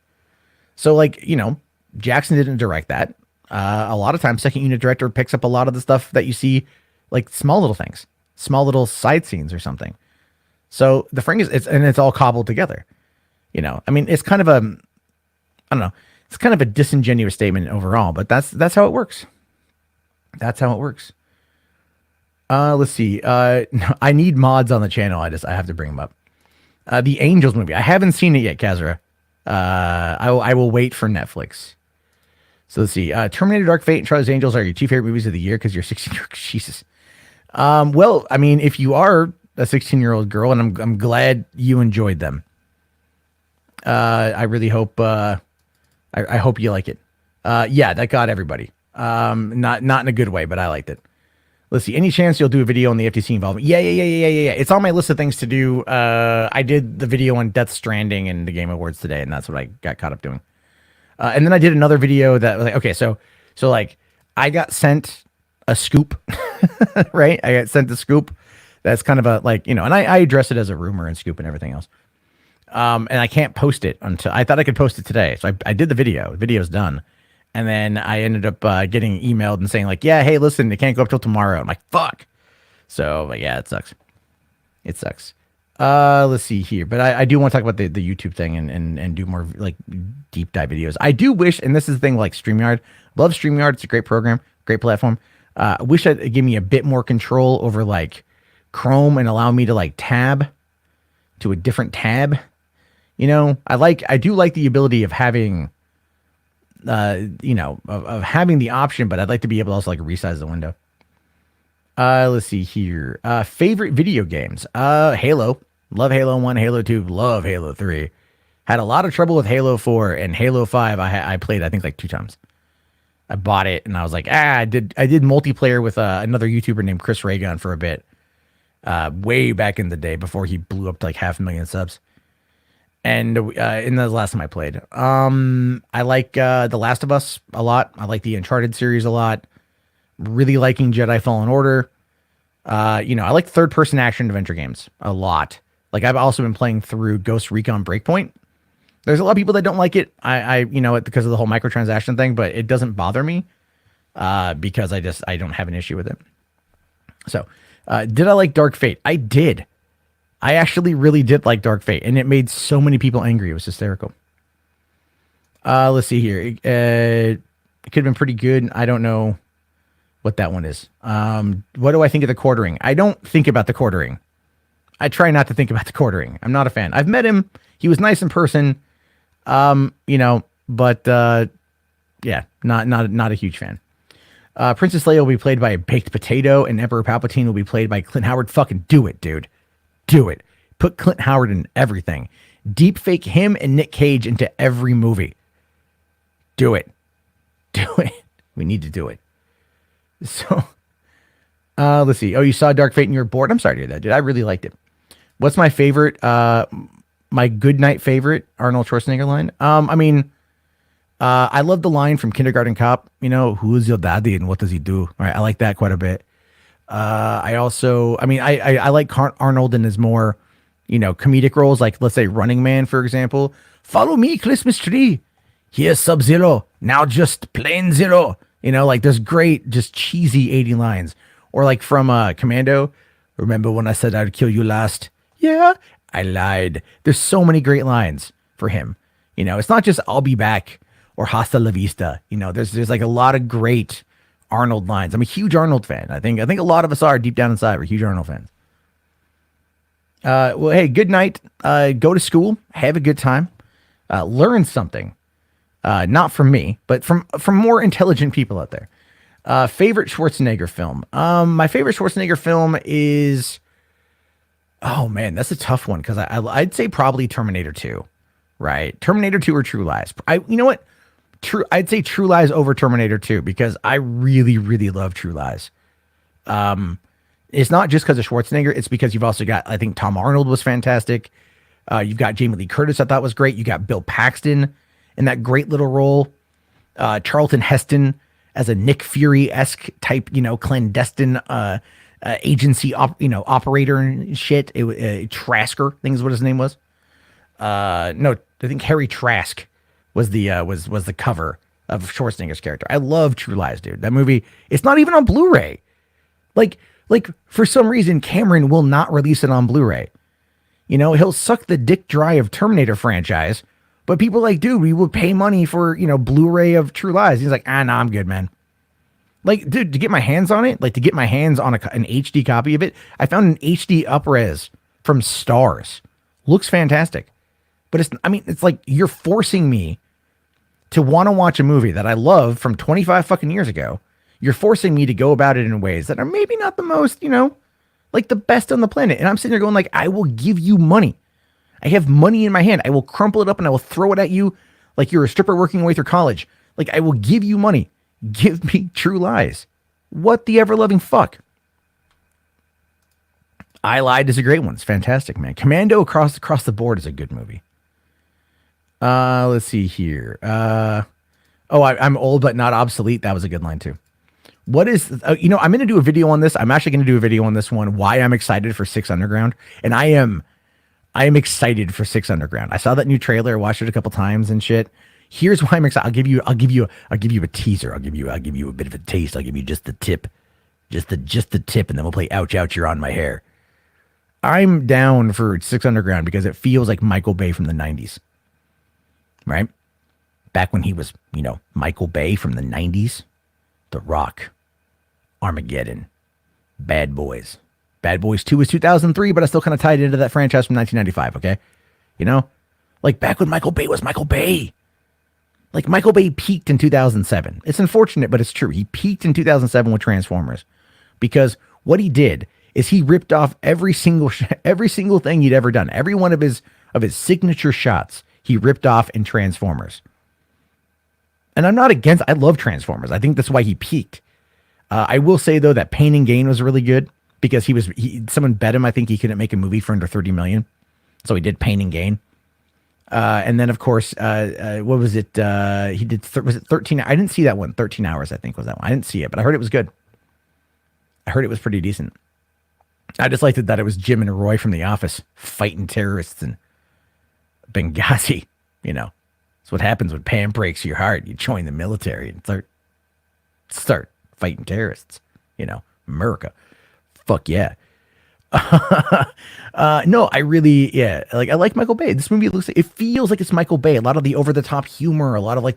So like, Jackson didn't direct that. A lot of times second unit director picks up a lot of the stuff that you see, like small little things, small little side scenes or something. So the thing is, it's all cobbled together. I mean, it's kind of I don't know, it's kind of a disingenuous statement overall, but that's how it works. That's how it works. Let's see. I need mods on the channel. I have to bring them up. The Angels movie. I haven't seen it yet, Kazra. I will wait for Netflix. So let's see. Terminator Dark Fate and Charlie's Angels are your two favorite movies of the year because you're 16 Jesus. Well, I mean, if you are a 16-year-old girl, and I'm glad you enjoyed them. I really hope I hope you like it. Yeah, that got everybody. Not in a good way, but I liked it. Let's see. Any chance you'll do a video on the FTC involvement? Yeah. It's on my list of things to do. I did the video on Death Stranding and the Game Awards today, and that's what I got caught up doing. And then I did another video that was like, okay, so like I got sent a scoop, right? I got sent the scoop. That's kind of a like, and I address it as a rumor and scoop and everything else. And I can't post it until I thought I could post it today. So I did the video. The video's done. And then I ended up getting emailed and saying like, yeah, hey, listen, it can't go up till tomorrow. I'm like, fuck. So yeah, it sucks. It sucks. Let's see here. But I do want to talk about the YouTube thing and do more like deep dive videos. I do wish, and this is the thing like StreamYard. Love StreamYard. It's a great program, great platform. I wish it'd give me a bit more control over like Chrome and allow me to like tab to a different tab. I do like the ability of having of having the option, but I'd like to be able to also like resize the window. Let's see here. Favorite video games. Halo. Love Halo 1, Halo 2, love Halo 3. Had a lot of trouble with Halo 4 and Halo 5. I played, I think, like 2 times. I bought it and I was like, I did multiplayer with another YouTuber named Chris Raygun for a bit. Way back in the day before he blew up to like 500,000 subs. And in the last time I played, I like The Last of Us a lot. I like the Uncharted series a lot. Really liking Jedi Fallen Order. I like third-person action adventure games a lot. Like I've also been playing through Ghost Recon Breakpoint. There's a lot of people that don't like it. Because of the whole microtransaction thing, but it doesn't bother me because I don't have an issue with it. So, did I like Dark Fate? I did. I actually really did like Dark Fate, and it made so many people angry. It was hysterical. Let's see here. It could have been pretty good. I don't know what that one is. What do I think of the quartering? I don't think about the quartering. I try not to think about the quartering. I'm not a fan. I've met him. He was nice in person. But yeah, not a huge fan. Princess Leia will be played by a baked potato, and Emperor Palpatine will be played by Clint Howard. Fucking do it, dude. Do it. Put Clint Howard in everything. Deep fake him and Nick Cage into every movie. Do it. Do it. We need to do it. So, let's see. Oh, you saw Dark Fate and you were bored? I'm sorry to hear that, dude. I really liked it. What's my favorite, my good night favorite Arnold Schwarzenegger line? I love the line from Kindergarten Cop, who's your daddy and what does he do? All right. I like that quite a bit. I like Arnold in his more, comedic roles, like let's say Running Man, for example. Follow me, Christmas tree. Here's Sub-Zero. Now just plain zero. Like there's great, just cheesy 80 lines. Or like from Commando. Remember when I said I'd kill you last? Yeah, I lied. There's so many great lines for him. It's not just I'll be back or hasta la vista. There's like a lot of great Arnold lines. I'm a huge Arnold fan. I think a lot of us are deep down inside. We're huge Arnold fans. Well, hey, good night. Go to school. Have a good time. Learn something. Not from me, but from more intelligent people out there. Favorite Schwarzenegger film. My favorite Schwarzenegger film is, oh man, that's a tough one because I'd say probably Terminator 2. right? Terminator 2 or True Lies? You know what? I'd say True Lies over Terminator 2 because I really, really love True Lies. It's not just because of Schwarzenegger. It's because you've also got, I think Tom Arnold was fantastic. You've got Jamie Lee Curtis, I thought was great. You got Bill Paxton in that great little role. Charlton Heston as a Nick Fury-esque type, clandestine agency, operator and shit. Trasker, I think is what his name was. No, I think Harry Trask was the was the cover of Schwarzenegger's character. I love True Lies, dude. That movie, it's not even on Blu-ray. Like for some reason, Cameron will not release it on Blu-ray. He'll suck the dick dry of Terminator franchise, but people are like, dude, we would pay money for, Blu-ray of True Lies. He's like, nah, I'm good, man. Like, dude, to get my hands on it, to get my hands on an HD copy of it, I found an HD upres from Stars. Looks fantastic. But it's like you're forcing me to want to watch a movie that I love from 25 fucking years ago. You're forcing me to go about it in ways that are maybe not the most, the best on the planet. And I'm sitting there going like, I will give you money. I have money in my hand. I will crumple it up and I will throw it at you like you're a stripper working your way through college. Like, I will give you money. Give me True Lies. What the ever-loving fuck? I Lied is a great one. It's fantastic, man. Commando across the board is a good movie. Let's see here. I'm old but not obsolete. That was a good line too. What is, I'm going to do a video on this. I'm actually going to do a video on this one, why I'm excited for Six Underground. And I am excited for Six Underground. I saw that new trailer, watched it a couple times and shit. Here's why I'm excited. I'll give you a teaser. I'll give you a bit of a taste. I'll give you just the tip, just the tip. And then we'll play ouch, ouch, you're on my hair. I'm down for Six Underground because it feels like Michael Bay from the 90s, right? Back when he was, Michael Bay from the 90s, The Rock, Armageddon, Bad Boys. Bad Boys 2 was 2003, but I still kind of tied into that franchise from 1995, okay? Back when Michael Bay was Michael Bay. Michael Bay peaked in 2007. It's unfortunate, but it's true. He peaked in 2007 with Transformers because what he did is he ripped off every single thing he'd ever done. Every one of his signature shots, he ripped off in Transformers. And I'm not against, I love Transformers. I think that's why he peaked. I will say, though, that Pain and Gain was really good because someone bet him, I think he couldn't make a movie for under $30 million. So he did Pain and Gain. And then, of course, what was it? He did, was it 13? I didn't see that one. 13 Hours, I think, was that one. I didn't see it, but I heard it was good. I heard it was pretty decent. I just liked it that it was Jim and Roy from The Office fighting terrorists in Benghazi. It's what happens when Pam breaks your heart. You join the military and start fighting terrorists. America. Fuck yeah. No, I really, I like Michael Bay. This movie it feels like it's Michael Bay. A lot of the over-the-top humor, a lot of the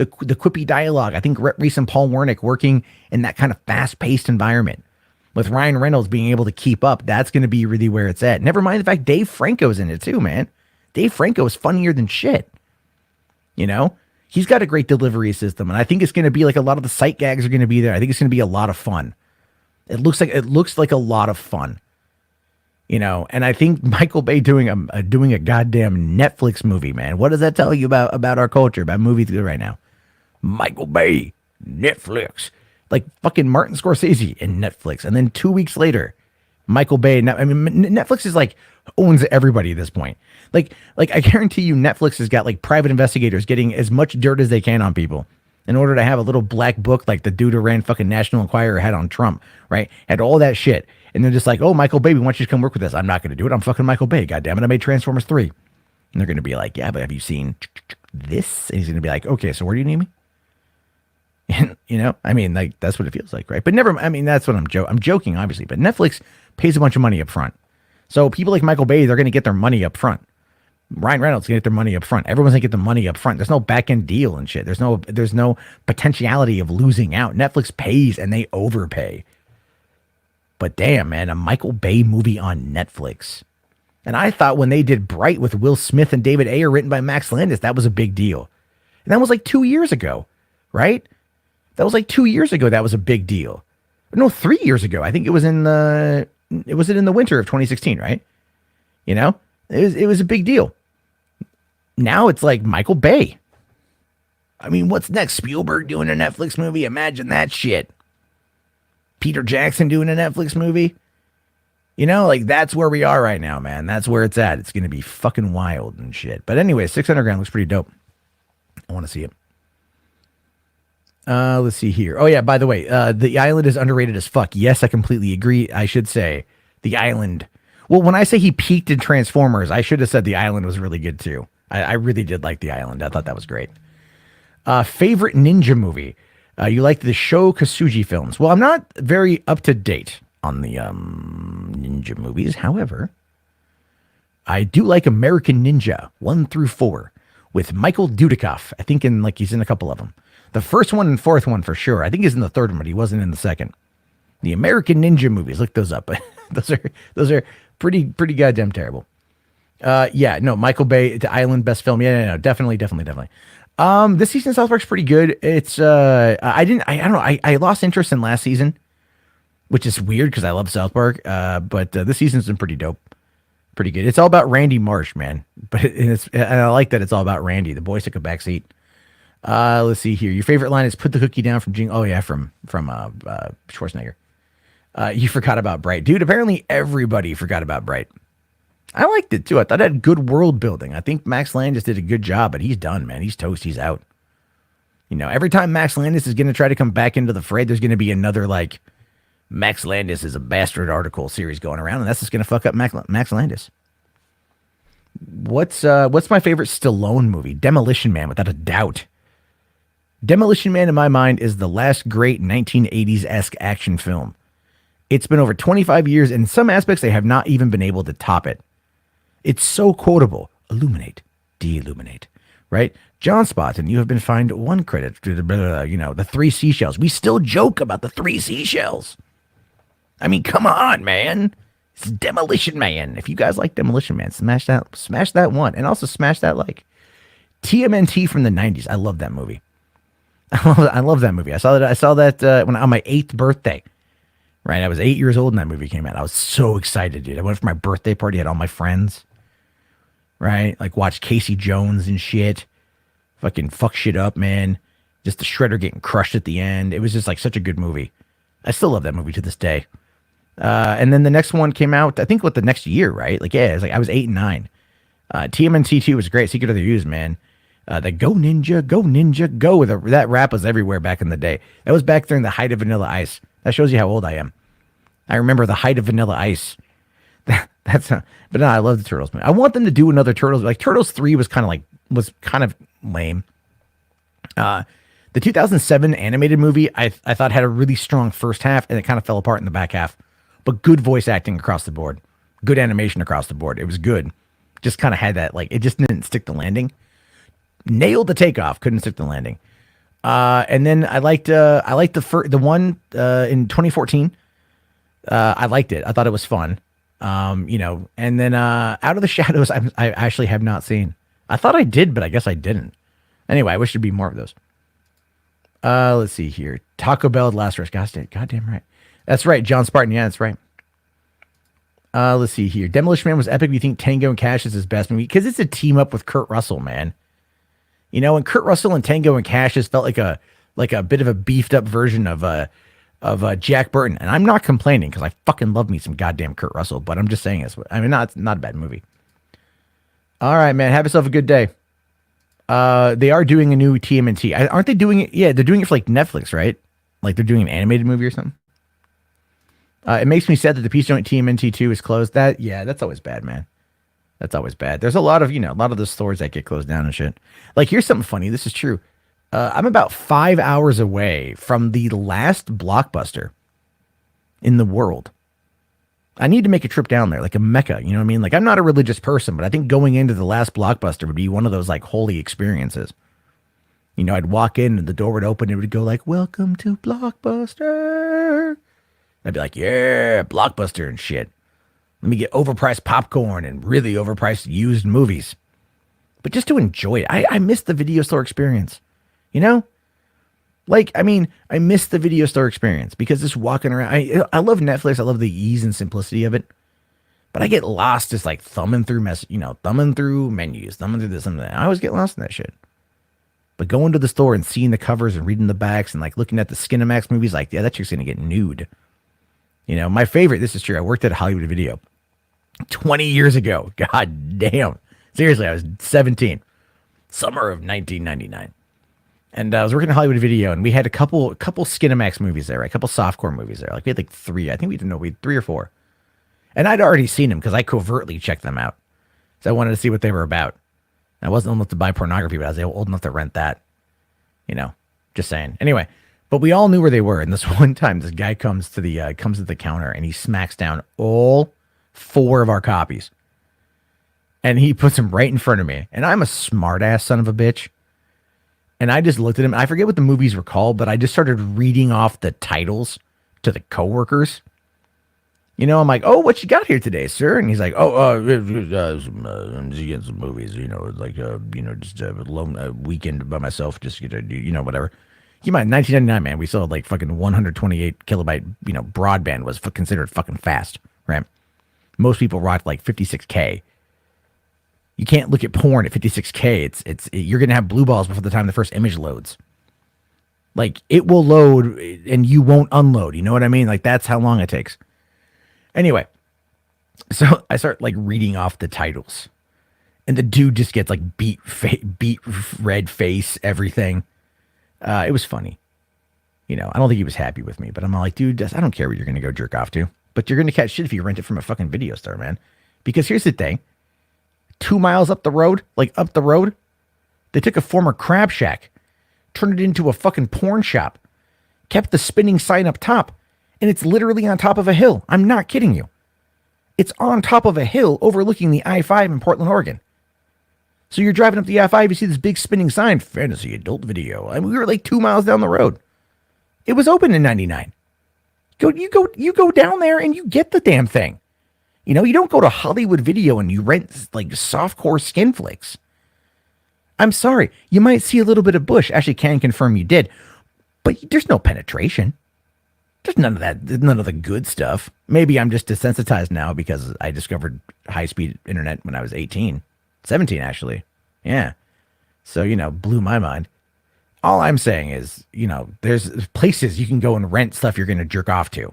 quippy dialogue. I think Reese and Paul Wernick working in that kind of fast-paced environment with Ryan Reynolds being able to keep up. That's going to be really where it's at. Never mind the fact Dave Franco's in it too, man. Dave Franco is funnier than shit. He's got a great delivery system, and I think it's going to be like a lot of the sight gags are going to be there. I think it's going to be a lot of fun. It looks like a lot of fun. And I think Michael Bay doing a goddamn Netflix movie, man. What does that tell you about our culture, about movies right now? Michael Bay, Netflix, like fucking Martin Scorsese and Netflix, and then 2 weeks later, Michael Bay. Netflix is owns everybody at this point. Like I guarantee you, Netflix has got private investigators getting as much dirt as they can on people in order to have a little black book like the dude who ran fucking National Enquirer had on Trump, right? Had all that shit. And they're just like, oh, Michael Bay, we want you to come work with us. I'm not going to do it. I'm fucking Michael Bay. God damn it. I made Transformers 3. And they're going to be like, yeah, but have you seen this? And he's going to be like, okay, so where do you need me? And, that's what it feels like, right? But that's what I'm joking, obviously. But Netflix pays a bunch of money up front. So people like Michael Bay, they're going to get their money up front. Ryan Reynolds going to get their money up front. Everyone's going to get the money up front. There's no back end deal and shit. There's no potentiality of losing out. Netflix pays and they overpay. But damn, man, a Michael Bay movie on Netflix. And I thought when they did Bright with Will Smith and David Ayer, written by Max Landis, that was a big deal. And that was 2 years ago, right? That was 2 years ago. That was a big deal. No, 3 years ago. I think it was in the winter of 2016, right? It was a big deal. Now it's like Michael Bay. I mean, what's next? Spielberg doing a Netflix movie? Imagine that shit. Peter Jackson doing a Netflix movie? You know, like that's where we are right now, man. That's where it's at. It's going to be fucking wild and shit. But anyway, 600 Ground looks pretty dope. I want to see it. Let's see here. Oh, yeah, by the way, The Island is underrated as fuck. Yes, I completely agree. I should say The Island. Well, when I say he peaked in Transformers, I should have said The Island was really good too. I really did like The Island. I thought that was great. Favorite ninja movie? You like the Sho Kosugi films. Well, I'm not very up to date on the ninja movies. However, I do like American Ninja 1 through 4 with Michael Dudikoff. I think he's in a couple of them. The first one and fourth one for sure. I think he's in the third one, but he wasn't in the second. The American Ninja movies. Look those up. those are pretty goddamn terrible. Yeah, no, Michael Bay, The Island, best film. Yeah, no, definitely. This season of South Park's pretty good. It's I don't know. I lost interest in last season, which is weird because I love South Park. But this season's been pretty dope, pretty good. It's all about Randy Marsh, man. And I like that it's all about Randy. The boys took a back seat. Let's see here. Your favorite line is "Put the cookie down" from Jing. Oh yeah, from Schwarzenegger. You forgot about Bright, dude. Apparently everybody forgot about Bright. I liked it too. I thought it had good world building. I think Max Landis did a good job, but he's done, man. He's toast. He's out. You know, every time Max Landis is going to try to come back into the fray, there's going to be another like Max Landis is a bastard article series going around, and that's just going to fuck up Max Landis. What's my favorite Stallone movie? Demolition Man, without a doubt. Demolition Man, in my mind, is the last great 1980s-esque action film. It's been over 25 years, and in some aspects, they have not even been able to top it. It's so quotable. Illuminate, de-illuminate, right? John Spotton, you have been fined 1 credit to the 3 seashells. We still joke about the 3 seashells. I mean, come on, man. It's Demolition Man. If you guys like Demolition Man, smash that one. And also smash that like. TMNT from the 90s. I love that movie. I love that movie. I saw that when on my 8th birthday. Right, I was 8 years old when that movie came out. I was so excited, dude. I went for my birthday party, had all my friends. Right, like watched Casey Jones and shit. Fucking fuck shit up, man. Just the Shredder getting crushed at the end. It was just like such a good movie. I still love that movie to this day. And then the next one came out, I think, the next year, right? Like, yeah, it's like I was 8 and 9. TMNT 2 was great. Secret of the Use, man. The Go Ninja, Go. That rap was everywhere back in the day. That was back during the height of Vanilla Ice. That shows you how old I am. I remember the height of Vanilla Ice. But no, I love the Turtles, man. I want them to do another Turtles. Like Turtles 3 was kind of lame. The 2007 animated movie, I thought had a really strong first half, and it kind of fell apart in the back half. But good voice acting across the board. Good animation across the board. It was good. Just kind of had that, like, it just didn't stick the landing. Nailed the takeoff, couldn't stick the landing. And then I liked the one in 2014. I liked it. I thought it was fun. And then Out of the Shadows, I actually have not seen. I thought I did, but I guess I didn't. Anyway, I wish there'd be more of those. Let's see here. Taco Bell at Last Rest. Goddamn right. That's right, John Spartan. Yeah, that's right. Let's see here. Demolition Man was epic. You think Tango and Cash is his best movie? Because it's a team up with Kurt Russell, man. You know, and Kurt Russell and Tango and Cash just felt like a bit of a beefed up version of Jack Burton. And I'm not complaining because I fucking love me some goddamn Kurt Russell, but I'm just saying this. I mean, it's not a bad movie. All right, man. Have yourself a good day. They are doing a new TMNT. Aren't they doing it? Yeah, they're doing it for like Netflix, right? Like they're doing an animated movie or something. It makes me sad that the Peace Joint TMNT 2 is closed. That's always bad, man. That's always bad. There's a lot of the stores that get closed down and shit. Like, here's something funny. This is true. I'm about 5 hours away from the last Blockbuster in the world. I need to make a trip down there, like a Mecca. You know what I mean? Like, I'm not a religious person, but I think going into the last Blockbuster would be one of those like holy experiences. You know, I'd walk in and the door would open and it would go like, "Welcome to Blockbuster." I'd be like, "Yeah, Blockbuster and shit. Let me get overpriced popcorn and really overpriced used movies." But just to enjoy it. I miss the video store experience. You know? Like, I mean, I miss the video store experience because just walking around. I love Netflix. I love the ease and simplicity of it. But I get lost just like thumbing through thumbing through menus, thumbing through this and that. I always get lost in that shit. But going to the store and seeing the covers and reading the backs and like looking at the Skinamax movies, like, yeah, that chick's gonna get nude. My favorite, this is true. I worked at a Hollywood Video 20 years ago. God damn. Seriously, I was 17. Summer of 1999. And I was working at Hollywood Video, and we had a couple Skinamax movies there, right? A couple softcore movies there. Like we had like three. I think we didn't know we had three or four. And I'd already seen them because I covertly checked them out. So I wanted to see what they were about. I wasn't old enough to buy pornography, but I was old enough to rent that. Just saying. Anyway, but we all knew where they were. And this one time, this guy comes to the counter and he smacks down all four of our copies. And he puts them right in front of me. And I'm a smart ass son of a bitch. And I just looked at him. I forget what the movies were called, but I just started reading off the titles to the coworkers. I'm like, oh, what you got here today, sir? And he's like, I'm just getting some movies, like, just a lone weekend by myself, just get to, whatever. Keep in mind, 1999, man, we saw like fucking 128 kilobyte, broadband was considered fucking fast, right? Most people rocked like 56K. You can't look at porn at 56K. You're going to have blue balls before the time the first image loads. Like, it will load and you won't unload. You know what I mean? Like, that's how long it takes. Anyway, so I start like reading off the titles, and the dude just gets like beat red face, everything. It was funny. I don't think he was happy with me, but I'm like, dude, I don't care what you're going to go jerk off to, but you're going to catch shit if you rent it from a fucking video store, man. Because here's the thing. 2 miles up the road, they took a former crab shack, turned it into a fucking porn shop, kept the spinning sign up top. And it's literally on top of a hill. I'm not kidding you. It's on top of a hill overlooking the I-5 in Portland, Oregon. So you're driving up the I-5, you see this big spinning sign, fantasy adult video. And we were like 2 miles down the road. It was open in 99. You go down there and you get the damn thing. You don't go to Hollywood Video and you rent like softcore skin flicks. I'm sorry. You might see a little bit of bush. Actually, can confirm you did. But there's no penetration. There's none of that, none of the good stuff. Maybe I'm just desensitized now because I discovered high-speed internet when I was 17 actually. Yeah. So, blew my mind. All I'm saying is, there's places you can go and rent stuff you're going to jerk off to.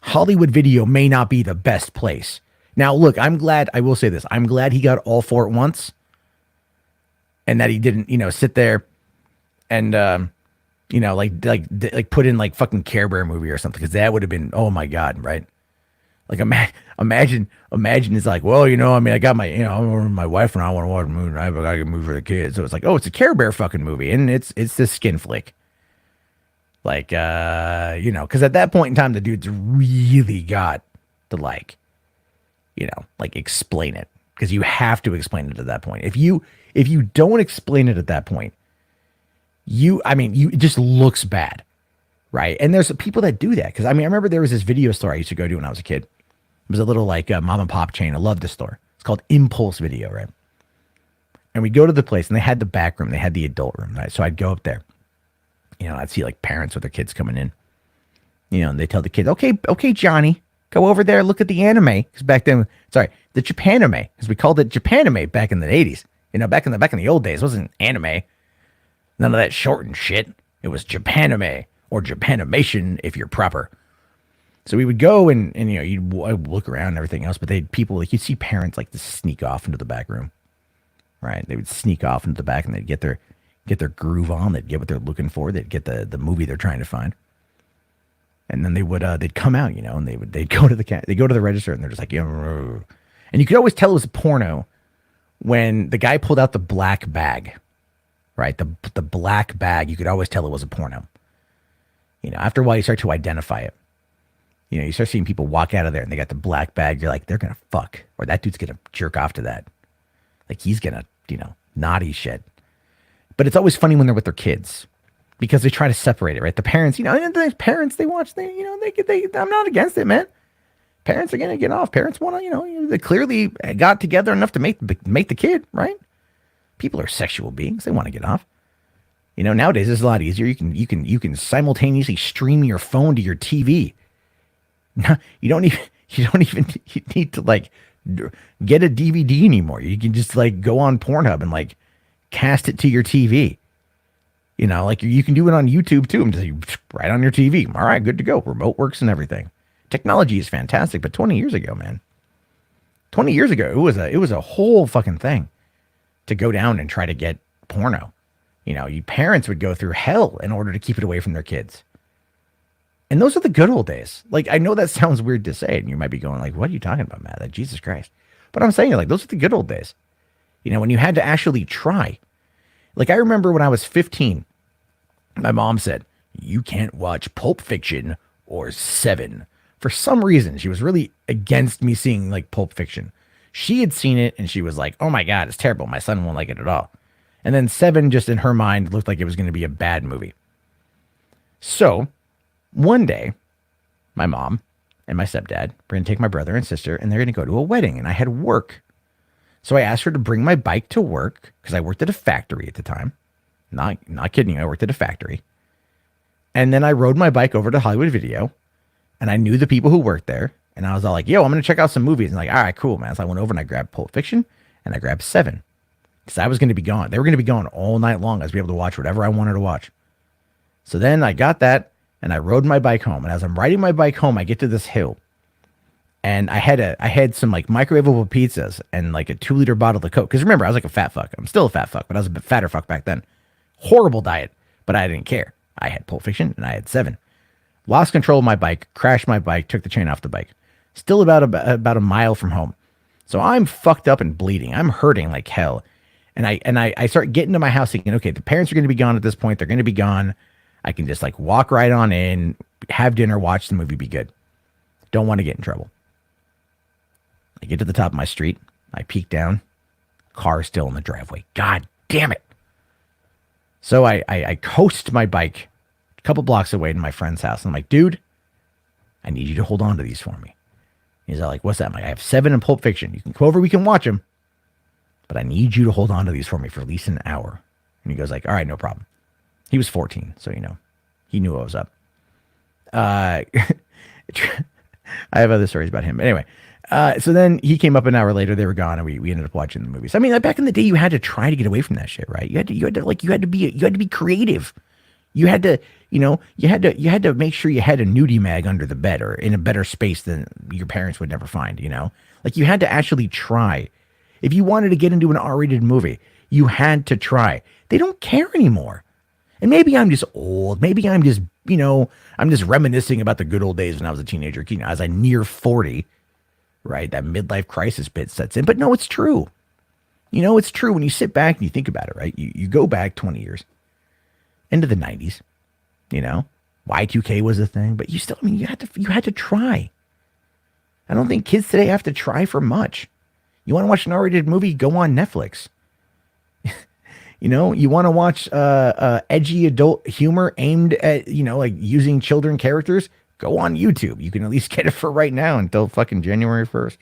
Hollywood Video may not be the best place. Now, look, I will say this. I'm glad he got all four at once and that he didn't, sit there and, like put in like fucking Care Bear movie or something, because that would have been, oh my God, right? Like imagine it's like, well, I got my wife and I want to watch a movie. I got a movie for the kids, so it's like, oh, it's a Care Bear fucking movie, and it's this skin flick, like because at that point in time, the dude's really got to like explain it, because you have to explain it at that point. If you don't explain it at that point, it just looks bad, right? And there's people that do that. Because, I remember there was this video store I used to go to when I was a kid. It was a little, mom and pop chain. I loved the store. It's called Impulse Video, right? And we go to the place, and they had the back room. They had the adult room, right? So I'd go up there. I'd see, parents with their kids coming in. And they tell the kids, okay, Johnny, go over there, look at the anime. Because back then, the Japanime. Because we called it Japanime back in the 80s. Back in the old days, it wasn't anime. None of that shortened shit. It was Japanime or Japanimation if you're proper. So we would go and you'd look around and everything else, but you'd see parents like to sneak off into the back room, right? They would sneak off into the back and they'd get their groove on. They'd get what they're looking for. They'd get the movie they're trying to find. And then they'd come out, and they'd go to the register and they're just like, and you could always tell it was a porno when the guy pulled out the black bag. Right, the black bag, you could always tell it was a porno. After a while, you start to identify it. You start seeing people walk out of there and they got the black bag. You're like, they're going to fuck. Or that dude's going to jerk off to that. Like, he's going to, naughty shit. But it's always funny when they're with their kids because they try to separate it, right? The parents, and the parents, they watch, I'm not against it, man. Parents are going to get off. Parents want to, they clearly got together enough to make the kid, right? People are sexual beings. They want to get off. Nowadays it's a lot easier. You can simultaneously stream your phone to your TV. You don't You don't even you need to like get a DVD anymore. You can just like go on Pornhub and like cast it to your TV. You know, like you can do it on YouTube too. Just right on your TV. All right, good to go. Remote works and everything. Technology is fantastic, but 20 years ago, man. 20 years ago, it was a whole fucking thing to go down and try to get porno. You know, you parents would go through hell in order to keep it away from their kids. And those are the good old days. Like, I know that sounds weird to say, and you might be going like, what are you talking about, Matt? Like, Jesus Christ. But I'm saying, like, those are the good old days. You know, when you had to actually try. Like, I remember when I was 15, my mom said, you can't watch Pulp Fiction or Seven. For some reason, she was really against me seeing, like, Pulp Fiction. She had seen it, and she was like, oh my God, it's terrible. My son won't like it at all. And then Seven, just in her mind, looked like it was going to be a bad movie. So one day, my mom and my stepdad were going to take my brother and sister, and they're going to go to a wedding, and I had work. So I asked her to bring my bike to work, because I worked at a factory at the time. Not kidding you, I worked at a factory. And then I rode my bike over to Hollywood Video, and I knew the people who worked there, and I was all like, yo, I'm going to check out some movies. And like, all right, cool, man. So I went over and I grabbed Pulp Fiction, and I grabbed Seven, because I was going to be gone. They were going to be gone all night long. I was be able to watch whatever I wanted to watch. So then I got that, and I rode my bike home. And as I'm riding my bike home, I get to this hill. And I had some like microwavable pizzas and like a 2-liter bottle of Coke. Because remember, I was like a fat fuck. I'm still a fat fuck, but I was a bit fatter fuck back then. Horrible diet, but I didn't care. I had Pulp Fiction and I had Seven. Lost control of my bike, crashed my bike, took the chain off the bike. Still about a mile from home. So I'm fucked up and bleeding. I'm hurting like hell. And I start getting to my house thinking, okay, the parents are going to be gone at this point. They're going to be gone. I can just like walk right on in, have dinner, watch the movie, be good. Don't want to get in trouble. I get to the top of my street. I peek down. Car still in the driveway. God damn it. So I coast my bike a couple blocks away to my friend's house. I'm like, dude, I need you to hold on to these for me. He's like, what's that? I'm like, I have Seven and Pulp Fiction. You can come over, we can watch them. But I need you to hold on to these for me for at least an hour. And he goes like, all right, no problem. He was 14, so, you know, he knew what was up. I have other stories about him. Anyway, so then he came up an hour later. They were gone, and we ended up watching the movies. I mean, like, back in the day, you had to try to get away from that shit, right? You had to be creative. You had to, you know, you had to make sure you had a nudie mag under the bed or in a better space than your parents would never find. You know, like you had to actually try. If you wanted to get into an R-rated movie, you had to try. They don't care anymore. And maybe I'm just old. Maybe I'm just, you know, I'm just reminiscing about the good old days when I was a teenager. You know, as I near 40, right? That midlife crisis bit sets in. But no, it's true. You know, it's true when you sit back and you think about it, right? You go back 20 years into the 90s, you know, Y2K was a thing, but you still, I mean, you had to try. I don't think kids today have to try for much. You want to watch an R-rated movie? Go on Netflix. You know, you want to watch edgy adult humor aimed at, you know, like using children characters? Go on YouTube. You can at least get it for right now until fucking January 1st.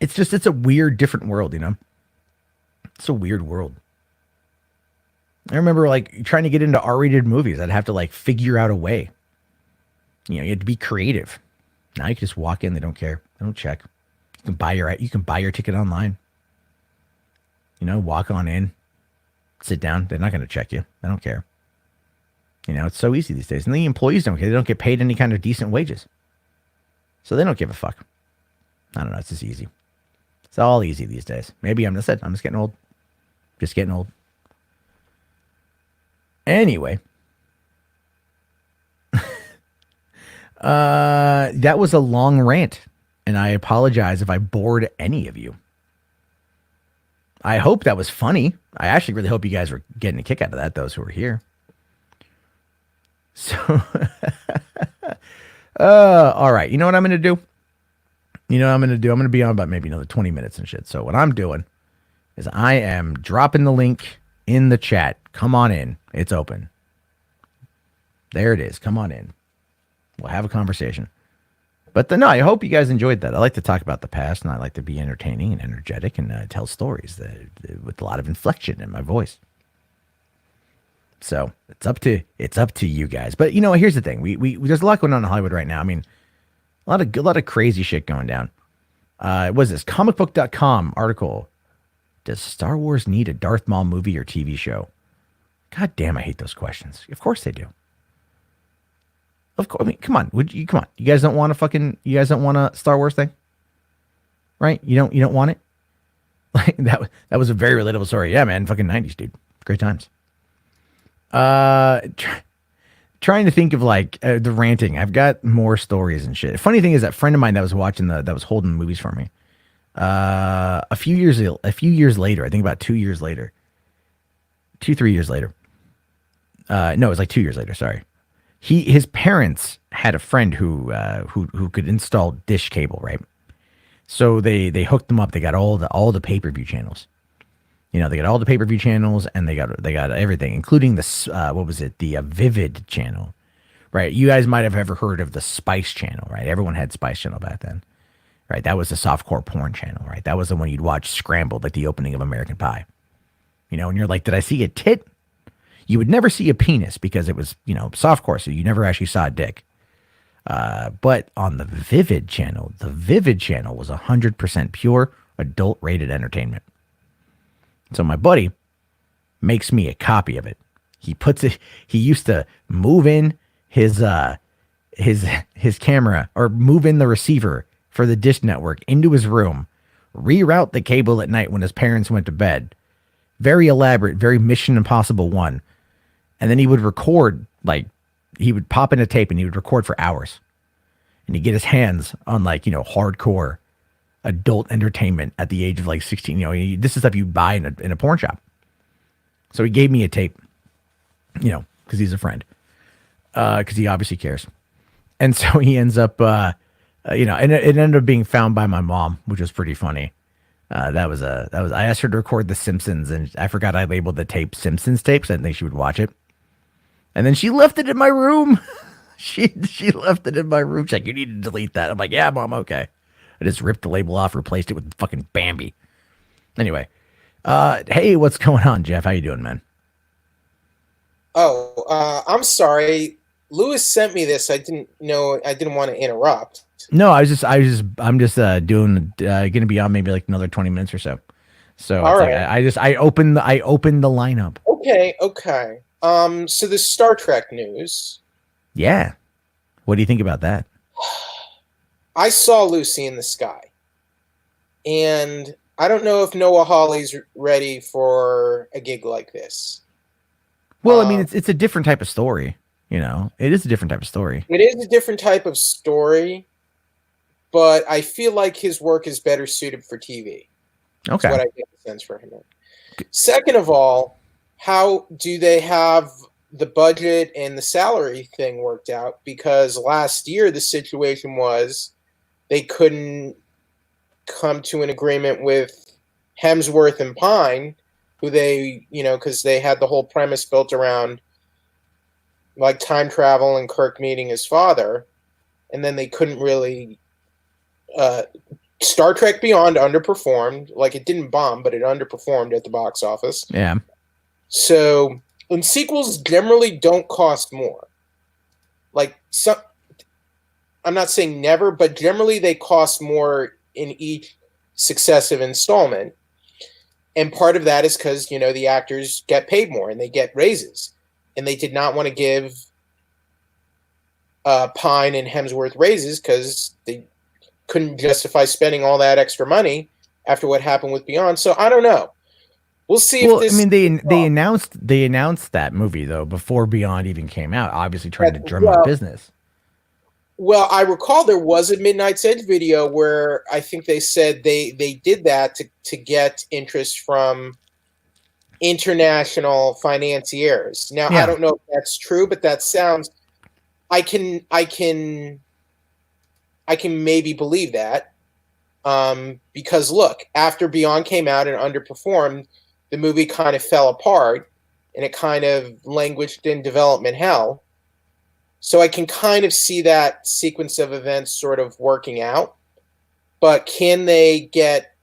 It's a weird, different world, you know? It's a weird world. I remember like trying to get into R-rated movies. I'd have to like figure out a way. You know, you had to be creative. Now you can just walk in. They don't care. They don't check. You can buy your ticket online. You know, walk on in, sit down. They're not going to check you. They don't care. You know, it's so easy these days. And the employees don't care. They don't get paid any kind of decent wages. So they don't give a fuck. I don't know. It's just easy. It's all easy these days. Maybe I'm just getting old. Just getting old. Anyway. That was a long rant. And I apologize if I bored any of you. I hope that was funny. I actually really hope you guys were getting a kick out of that, those who were here. So, all right. You know what I'm going to do? I'm going to be on about maybe another 20 minutes and shit. So what I'm doing is I am dropping the link in the chat. Come on in. It's open. There it is. Come on in. We'll have a conversation. But no, I hope you guys enjoyed that. I like to talk about the past, and I like to be entertaining and energetic and tell stories with a lot of inflection in my voice. So it's up to you guys. But you know, here's the thing: we there's a lot going on in Hollywood right now. I mean, a lot of crazy shit going down. Was this comicbook.com article? Does Star Wars need a Darth Maul movie or TV show? God damn, I hate those questions. Of course they do. Of course, I mean, come on, come on? You guys don't want you guys don't want a Star Wars thing, right? You don't want it. Like that was a very relatable story. Yeah, man, fucking 90s, dude. Great times. Trying to think of like the ranting. I've got more stories and shit. Funny thing is that friend of mine that was watching that was holding movies for me. A few years later, I think about 2 years later, 3 years later. No, it was like 2 years later. Sorry. His parents had a friend who could install dish cable, right? So they hooked them up. They got all the pay-per-view channels. You know, they got all the pay-per-view channels, and they got everything, including the what was it? The Vivid channel, right? You guys might have ever heard of the Spice channel, right? Everyone had Spice channel back then, right? That was the softcore porn channel, right? That was the one you'd watch scrambled, like the opening of American Pie. You know, and you're like, did I see a tit? You would never see a penis because it was, you know, softcore, so you never actually saw a dick. But on the Vivid channel was 100% pure adult-rated entertainment. So my buddy makes me a copy of it. He puts it. He used to move in his camera or move in the receiver for the Dish Network into his room, reroute the cable at night when his parents went to bed. Very elaborate, very Mission Impossible one. And then he would record, like, he would pop in a tape and he would record for hours. And he'd get his hands on, like, you know, hardcore adult entertainment at the age of like 16. You know, this is stuff you buy in a porn shop. So he gave me a tape, you know, because he's a friend, because he obviously cares. And so he ends up, you know, and it ended up being found by my mom, which was pretty funny. I asked her to record The Simpsons, and I forgot I labeled the tape Simpsons tapes. I didn't think she would watch it. And then she left it in my room. she left it in my room. She's like, you need to delete that. I'm like, yeah, Mom, okay. I just ripped the label off, replaced it with fucking Bambi. Anyway, hey, what's going on, Jeff? How you doing, man? Oh, I'm sorry. Lewis sent me this. I didn't know. I didn't want to interrupt. No, I'm just doing gonna be on maybe like another 20 minutes or so. So All it's right. like I opened the lineup. Okay. So the Star Trek news. Yeah. What do you think about that? I saw Lucy in the Sky, and I don't know if Noah Hawley's ready for a gig like this. Well, I mean, it's a different type of story. You know, it is a different type of story. It is a different type of story, but I feel like his work is better suited for TV. Okay. That's what I get the sense for him. Second of all, how do they have the budget and the salary thing worked out? Because last year the situation was they couldn't come to an agreement with Hemsworth and Pine, who they, you know, because they had the whole premise built around like time travel and Kirk meeting his father, and then they couldn't really. Star Trek Beyond underperformed. Like, it didn't bomb, but it underperformed at the box office. Yeah. So, and sequels generally don't cost more. Like, I'm not saying never, but generally they cost more in each successive installment. And part of that is because, you know, the actors get paid more and they get raises. And they did not want to give Pine and Hemsworth raises because they couldn't justify spending all that extra money after what happened with Beyond. So I don't know. We'll see. Well, if this, I mean, they announced that movie though before Beyond even came out, obviously trying to drum up business. Well, I recall there was a Midnight's Edge video where I think they said they did that to get interest from international financiers. Now, yeah. I don't know if that's true, but that sounds. I can maybe believe that, because look, after Beyond came out and underperformed, the movie kind of fell apart and it kind of languished in development hell. So I can kind of see that sequence of events sort of working out. But can they get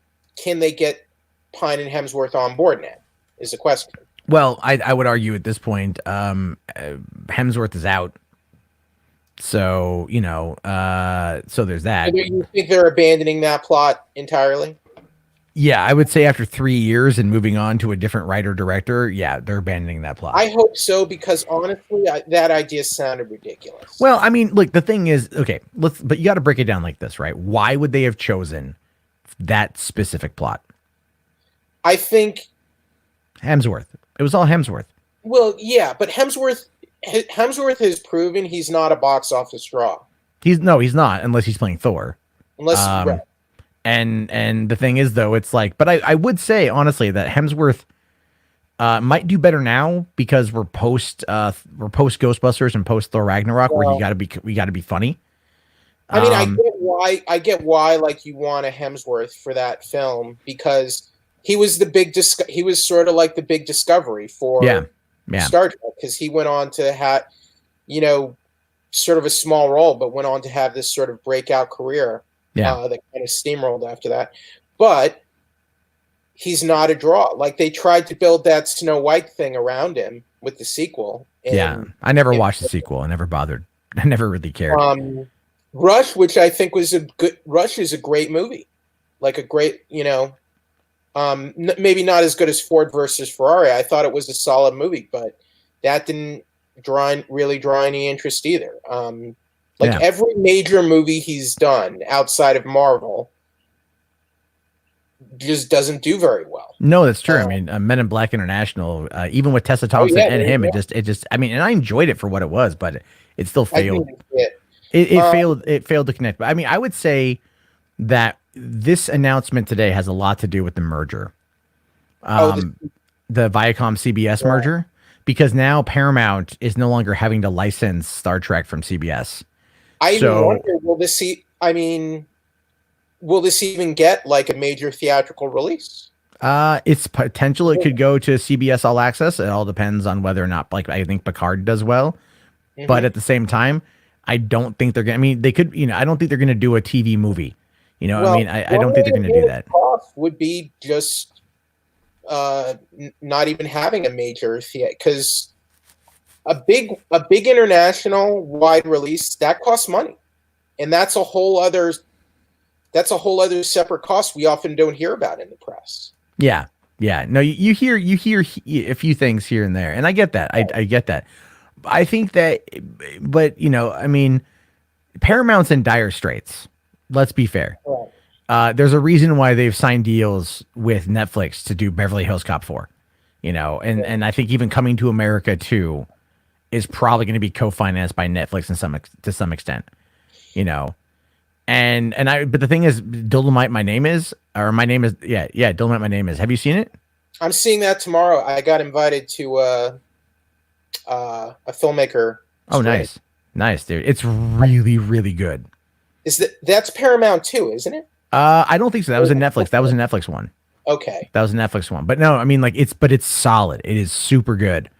Pine and Hemsworth on board now? Is the question. Well, I would argue at this point, Hemsworth is out. So, so there's So that. do you think they're abandoning that plot entirely? Yeah, I would say after 3 years and moving on to a different writer director, yeah, they're abandoning that plot. I hope so, because honestly, that idea sounded ridiculous. Well, I mean, look, the thing is, okay, but you got to break it down like this, right? Why would they have chosen that specific plot? I think, Hemsworth. It was all Hemsworth. well, yeah, but Hemsworth has proven he's not a box office draw. He's not, unless he's playing Thor. Unless, Um, and the thing is, though, it's like, but I would say honestly that Hemsworth might do better now because we're post Ghostbusters and post Thor Ragnarok, where we got to be funny. I mean, I get why like you want a Hemsworth for that film, because he was he was sort of like the big discovery for Star Trek, because he went on to have, sort of a small role, but went on to have this sort of breakout career. That kind of steamrolled after that. But he's not a draw. Like, they tried to build that Snow White thing around him with the sequel. I never watched the sequel. I never bothered. I never really cared. Rush, which I think was Rush is a great movie. Like a great, maybe not as good as Ford versus Ferrari. I thought it was a solid movie, but that didn't really draw any interest either. Every major movie he's done outside of Marvel just doesn't do very well. No, that's true. I mean, Men in Black International, even with Tessa Thompson and him, it just, I mean, and I enjoyed it for what it was, but it still failed. It failed to connect. But I mean, I would say that this announcement today has a lot to do with the merger, the Viacom CBS merger, because now Paramount is no longer having to license Star Trek from CBS. I even wonder, will this even get like a major theatrical release? It's potential it could go to CBS All Access. It all depends on whether or not, like, I think Picard does well. Mm-hmm. But at the same time, I don't think they're going to, I mean, they could, I don't think they're going to do a TV movie. I mean, I don't think they're going to do that. Cost would be just not even having a major theater, because a big international wide release, that costs money, and that's a whole other separate cost we often don't hear about in the press. Yeah. No, you hear a few things here and there, and I get that. I get that. I think that, but I mean, Paramount's in dire straits. Let's be fair. Right. There's a reason why they've signed deals with Netflix to do Beverly Hills Cop 4. And I think even Coming to America 2 is probably going to be co-financed by Netflix to some extent, but the thing is, Dolomite, My Name Is, Dolomite, My Name Is. Have you seen it? I'm seeing that tomorrow. I got invited to a filmmaker. Oh, nice, dude. It's really, really good. That's Paramount too, isn't it? I don't think so. That was a Netflix. That was a Netflix one. Okay. That was a Netflix one. But no, I mean, like, it's solid. It is super good.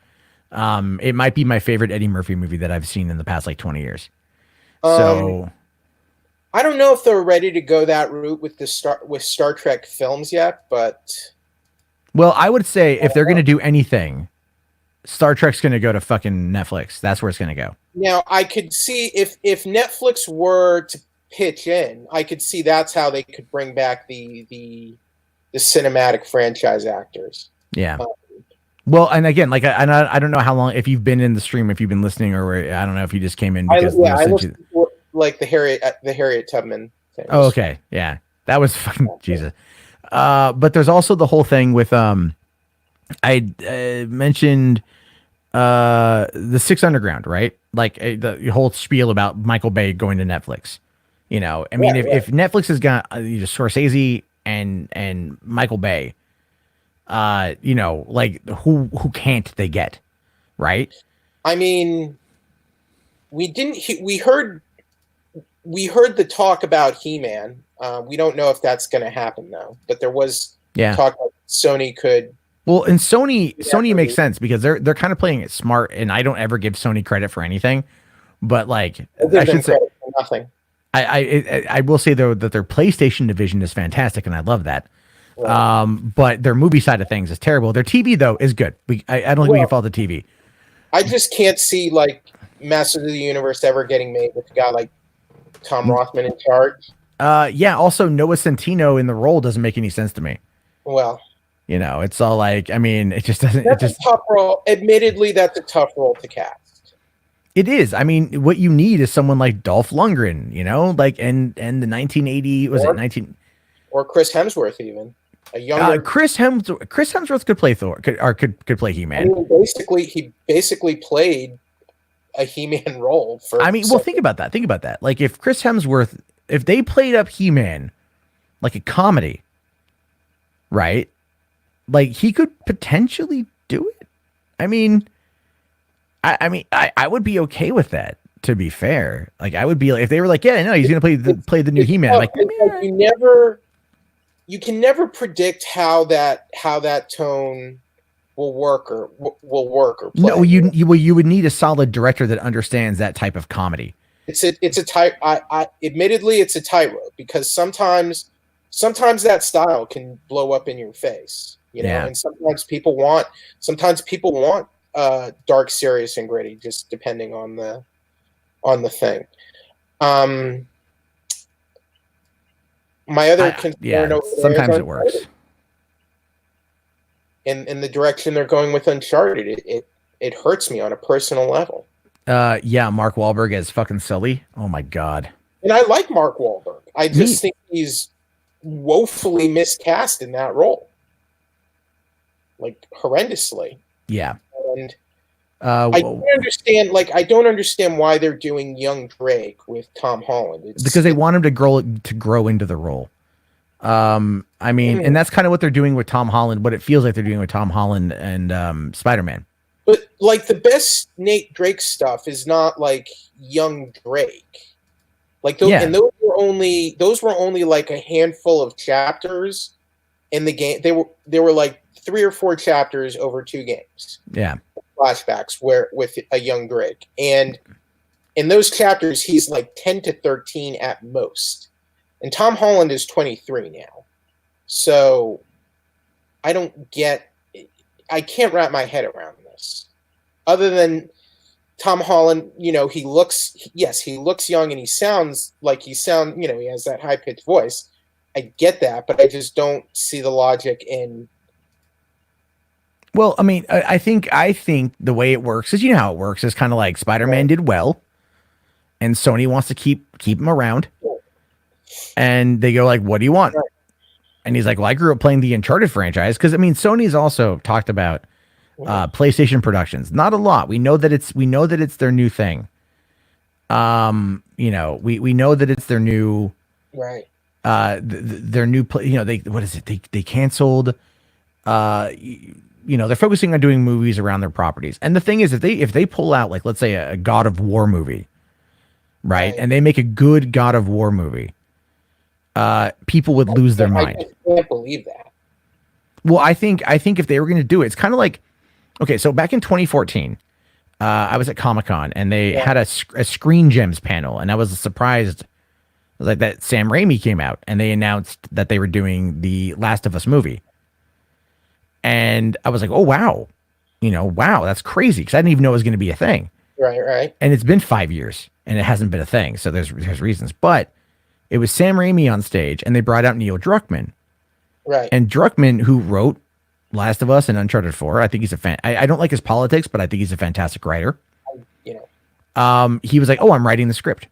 It might be my favorite Eddie Murphy movie that I've seen in the past, like, 20 years. So I don't know if they're ready to go that route with Star Trek films yet, but well, I would say if they're going to do anything, Star Trek's going to go to fucking Netflix. That's where it's going to go. Now, I could see if Netflix were to pitch in, I could see that's how they could bring back the cinematic franchise actors. Yeah. Well, and again, like, I don't know how long, if you've been in the stream, if you've been listening, or I don't know if you just came in because I listened to, like, the Harriet Tubman thing. Oh, okay, yeah, that was fucking Jesus. But there's also the whole thing with I mentioned the Six Underground, right? Like, the whole spiel about Michael Bay going to Netflix. I mean, if Netflix has got Scorsese and Michael Bay, like, who can't they get, right? I mean, we heard the talk about He-Man. We don't know if that's going to happen though, but there was talk that Sony could. Well, and Sony makes sense because they're kind of playing it smart, and I don't ever give Sony credit for anything, but like, I should say nothing. I will say though that their PlayStation division is fantastic, and I love that. Right. But their movie side of things is terrible. Their TV though is good. I don't think we can Well, fault the TV. I just can't see like Masters of the Universe ever getting made with a guy like Tom Rothman in charge. Yeah. Also, Noah Centino in the role doesn't make any sense to me. Well, It's all like, I mean, it just doesn't. It that's a just tough role. Admittedly, that's a tough role to cast. it is. I mean, what you need is someone like Dolph Lundgren. Like and the 1980 was it Or 19. or Chris Hemsworth, even a younger. Chris Hemsworth could play Thor, could play He I Man. mean, he basically played a He-Man role for. I mean, well, think about that. Think about that. Like if Chris Hemsworth, if they played up He Man like a comedy, right? Like he could potentially do it. I mean, I would be okay with that. To be fair, like I would be like if they were like, yeah, no, he's gonna play the new He Man. Like, like you can never predict how that tone will work or play. no, you would need a solid director that understands that type of comedy. It's a tight. I admittedly it's a tightrope because sometimes that style can blow up in your face, Yeah. and sometimes people want dark, serious, and gritty, just depending on the thing. My other concern over there sometimes is it works. in the direction they're going with Uncharted. It hurts me on a personal level. Yeah, Mark Wahlberg as fucking Sully. Oh my god. And I like Mark Wahlberg. I just think he's woefully miscast in that role, like horrendously. Yeah. And I don't understand why they're doing young Drake with Tom Holland. Because they want him to grow into the role. I mean, and that's kind of what they're doing with Tom Holland. What it feels like they're doing with Tom Holland and Spider-Man. But like the best Nate Drake stuff is not like young Drake. Like those, and those were only like a handful of chapters in the game. They were like 3 or 4 chapters over 2 games. Yeah. Flashbacks with a young Drake. And in those chapters he's like 10 to 13 at most. And Tom Holland is 23 now. So I can't wrap my head around this. Other than Tom Holland, he looks young and he sounds like he has that high pitched voice. I get that, but I just don't see the logic in. Well, I mean, I think the way it works is, how it works is kind of like Spider-Man did well, and Sony wants to keep him around, and they go like, "What do you want?" Right. And he's like, "Well, I grew up playing the Uncharted franchise because I mean, Sony's also talked about PlayStation Productions. Not a lot. We know that it's their new thing. We know that it's their new right. Their new play. They canceled. They're focusing on doing movies around their properties. And the thing is, if they pull out, like, let's say a God of War movie, right? And they make a good God of War movie, people would lose their mind. I can't believe that. Well, I think if they were going to do it, it's kind of like, okay, so back in 2014, I was at Comic-Con and they had a Screen Gems panel, and I was surprised, like that Sam Raimi came out and they announced that they were doing the Last of Us movie. And I was like, oh, wow. Wow, that's crazy. Because I didn't even know it was going to be a thing. Right. And it's been 5 years and it hasn't been a thing. So there's reasons. But it was Sam Raimi on stage and they brought out Neil Druckmann. Right. And Druckmann, who wrote Last of Us and Uncharted 4, I think he's I don't like his politics, but I think he's a fantastic writer. He was like, oh, I'm writing the script.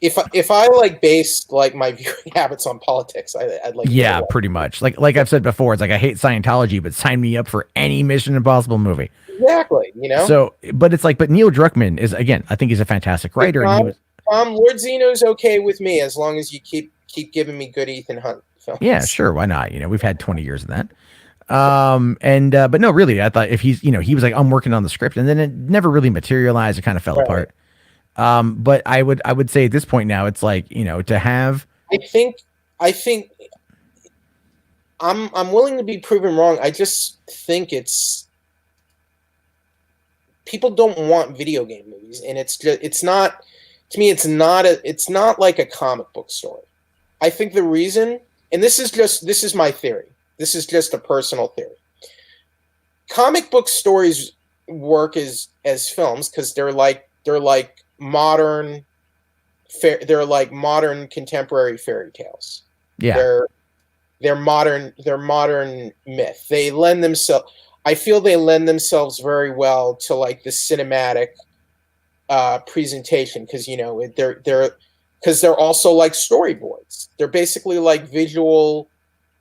If I like based like my viewing habits on politics, I'd like. Yeah, pretty much. Like I've said before, it's like I hate Scientology, but sign me up for any Mission Impossible movie. Exactly. So, but it's like, but Neil Druckmann is, again, I think he's a fantastic writer. Lord Zeno's okay with me as long as you keep giving me good Ethan Hunt films. Yeah, sure, why not? We've had 20 years of that. But no, really, I thought if he's, he was like, I'm working on the script, and then it never really materialized. It kind of fell apart. But I would say at this point now, it's like, to have. I think I'm willing to be proven wrong. I just think people don't want video game movies, and it's not like a comic book story. I think the reason, and this is my theory. This is just a personal theory. Comic book stories work as films because they're like modern they're like modern contemporary fairy tales. Yeah. They're modern myth. They lend themselves, I feel they lend themselves very well to like the cinematic presentation because they're also like storyboards. They're basically like visual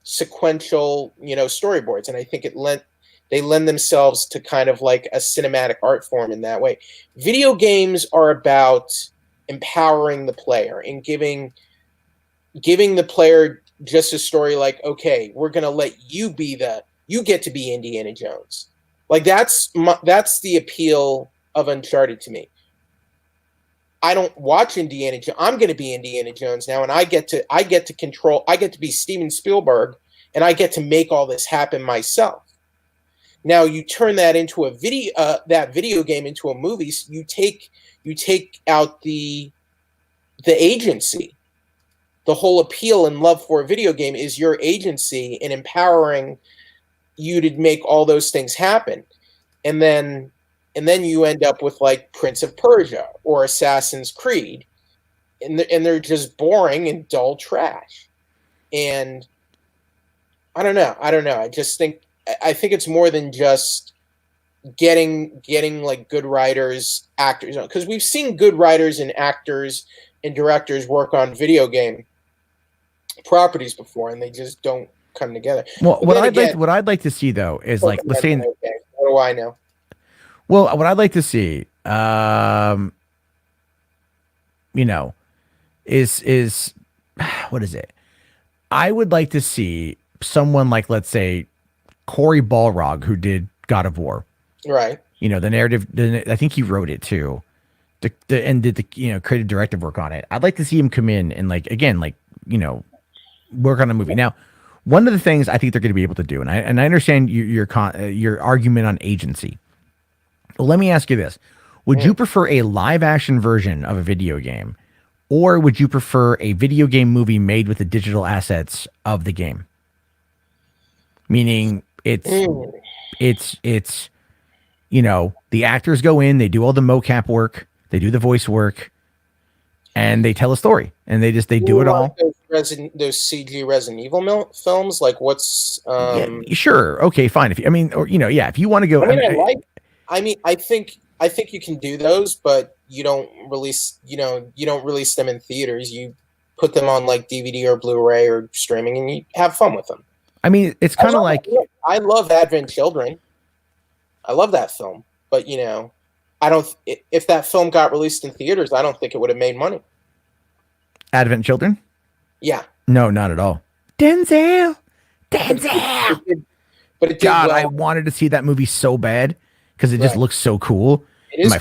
sequential storyboards, and I think they lend themselves to kind of like a cinematic art form in that way. Video games are about empowering the player and giving the player just a story like, okay, we're going to let you you get to be Indiana Jones. Like that's the appeal of Uncharted to me. I don't watch Indiana Jones. I'm going to be Indiana Jones now, and I get to control. I get to be Steven Spielberg, and I get to make all this happen myself. Now you turn that into a video game into a movie. So you take out the agency. The whole appeal and love for a video game is your agency and empowering you to make all those things happen, and then you end up with like Prince of Persia or Assassin's Creed, and they're just boring and dull trash. And I don't know. I just think it's more than just getting like good writers, actors, because we've seen good writers and actors and directors work on video game properties before, and they just don't come together. Well, what I'd like to see though is like, let's say, what do I know? Well, what I'd like to see, is what is it? I would like to see someone like, let's say, Cory Balrog, who did God of War. Right. The narrative. I think he wrote it too, and did the creative directive work on it. I'd like to see him come in and work on a movie. Now, one of the things I think they're going to be able to do, and I understand your argument on agency. Well, let me ask you this: would you prefer a live action version of a video game, or would you prefer a video game movie made with the digital assets of the game? Meaning, it's the actors go in, they do all the mocap work, they do the voice work, and they tell a story, and they do it all. Those CG Resident Evil films, like what's yeah, sure, okay, fine. If you want to go, I think you can do those, but you don't release them in theaters. You put them on like DVD or Blu-ray or streaming, and you have fun with them. I mean, it's kind of like, I love Advent Children. I love that film, but I don't. If that film got released in theaters, I don't think it would have made money. Advent Children? Yeah. No, not at all. Denzel. But it did God, well. I wanted to see that movie so bad because it just looks so cool. It is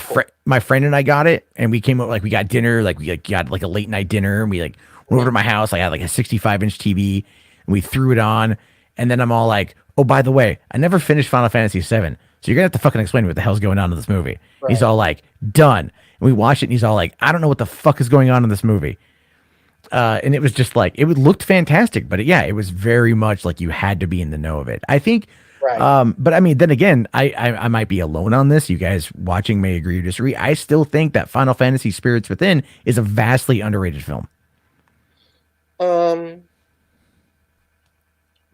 my friend and I got it, and we came up, like, we got dinner, like we got like a late night dinner, and we went over to my house. I had like a 65-inch TV, and we threw it on, and then I'm all like, oh, by the way, I never finished Final Fantasy VII, so you're gonna have to fucking explain what the hell's going on in this movie. Right. He's all like, done. And we watched it, and he's all like, I don't know what the fuck is going on in this movie. And it was just like, it looked fantastic, but it was very much like you had to be in the know of it. I think. Right. But I mean, then again, I might be alone on this. You guys watching may agree or disagree. I still think that Final Fantasy Spirits Within is a vastly underrated film.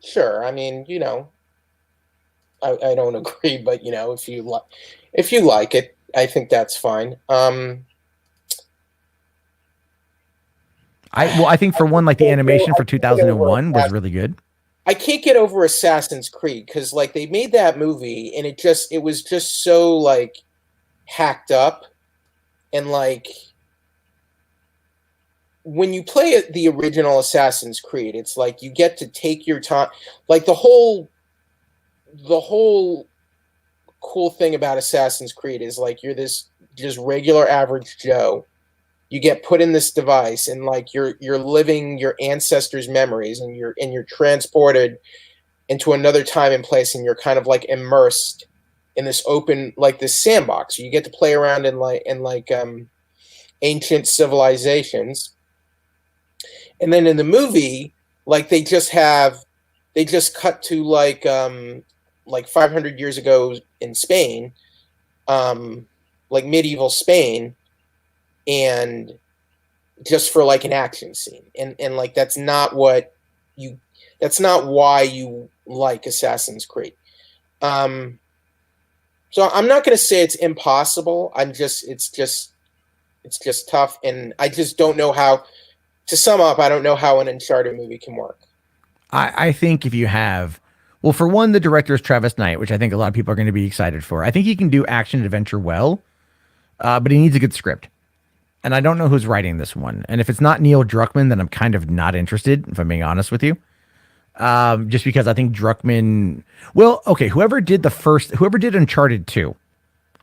Sure. I mean, I don't agree, but if you like it, I think that's fine. I think for one, like the animation for 2001 was really good. I can't get over Assassin's Creed because like they made that movie and it was just so like hacked up, and like when you play the original Assassin's Creed, it's like you get to take your time. Like the whole cool thing about Assassin's Creed is like you're this just regular average Joe. You get put in this device, and like you're living your ancestors' memories, and you're transported into another time and place, and you're kind of like immersed in this open, like this sandbox. You get to play around in ancient civilizations. And then in the movie, like they just have they just cut to like 500 years ago in Spain, like medieval Spain, and just for like an action scene, and like you that's not why you like Assassin's Creed. So I'm not going to say it's impossible. It's just tough, and I just don't know how. To sum up, I don't know how an Uncharted movie can work. I think if you have, well, for one, the director is Travis Knight, which I think a lot of people are going to be excited for. I think he can do action adventure well, but he needs a good script. And I don't know who's writing this one. And if it's not Neil Druckmann, then I'm kind of not interested, if I'm being honest with you. Just because I think Druckmann, well, okay, whoever did Uncharted 2,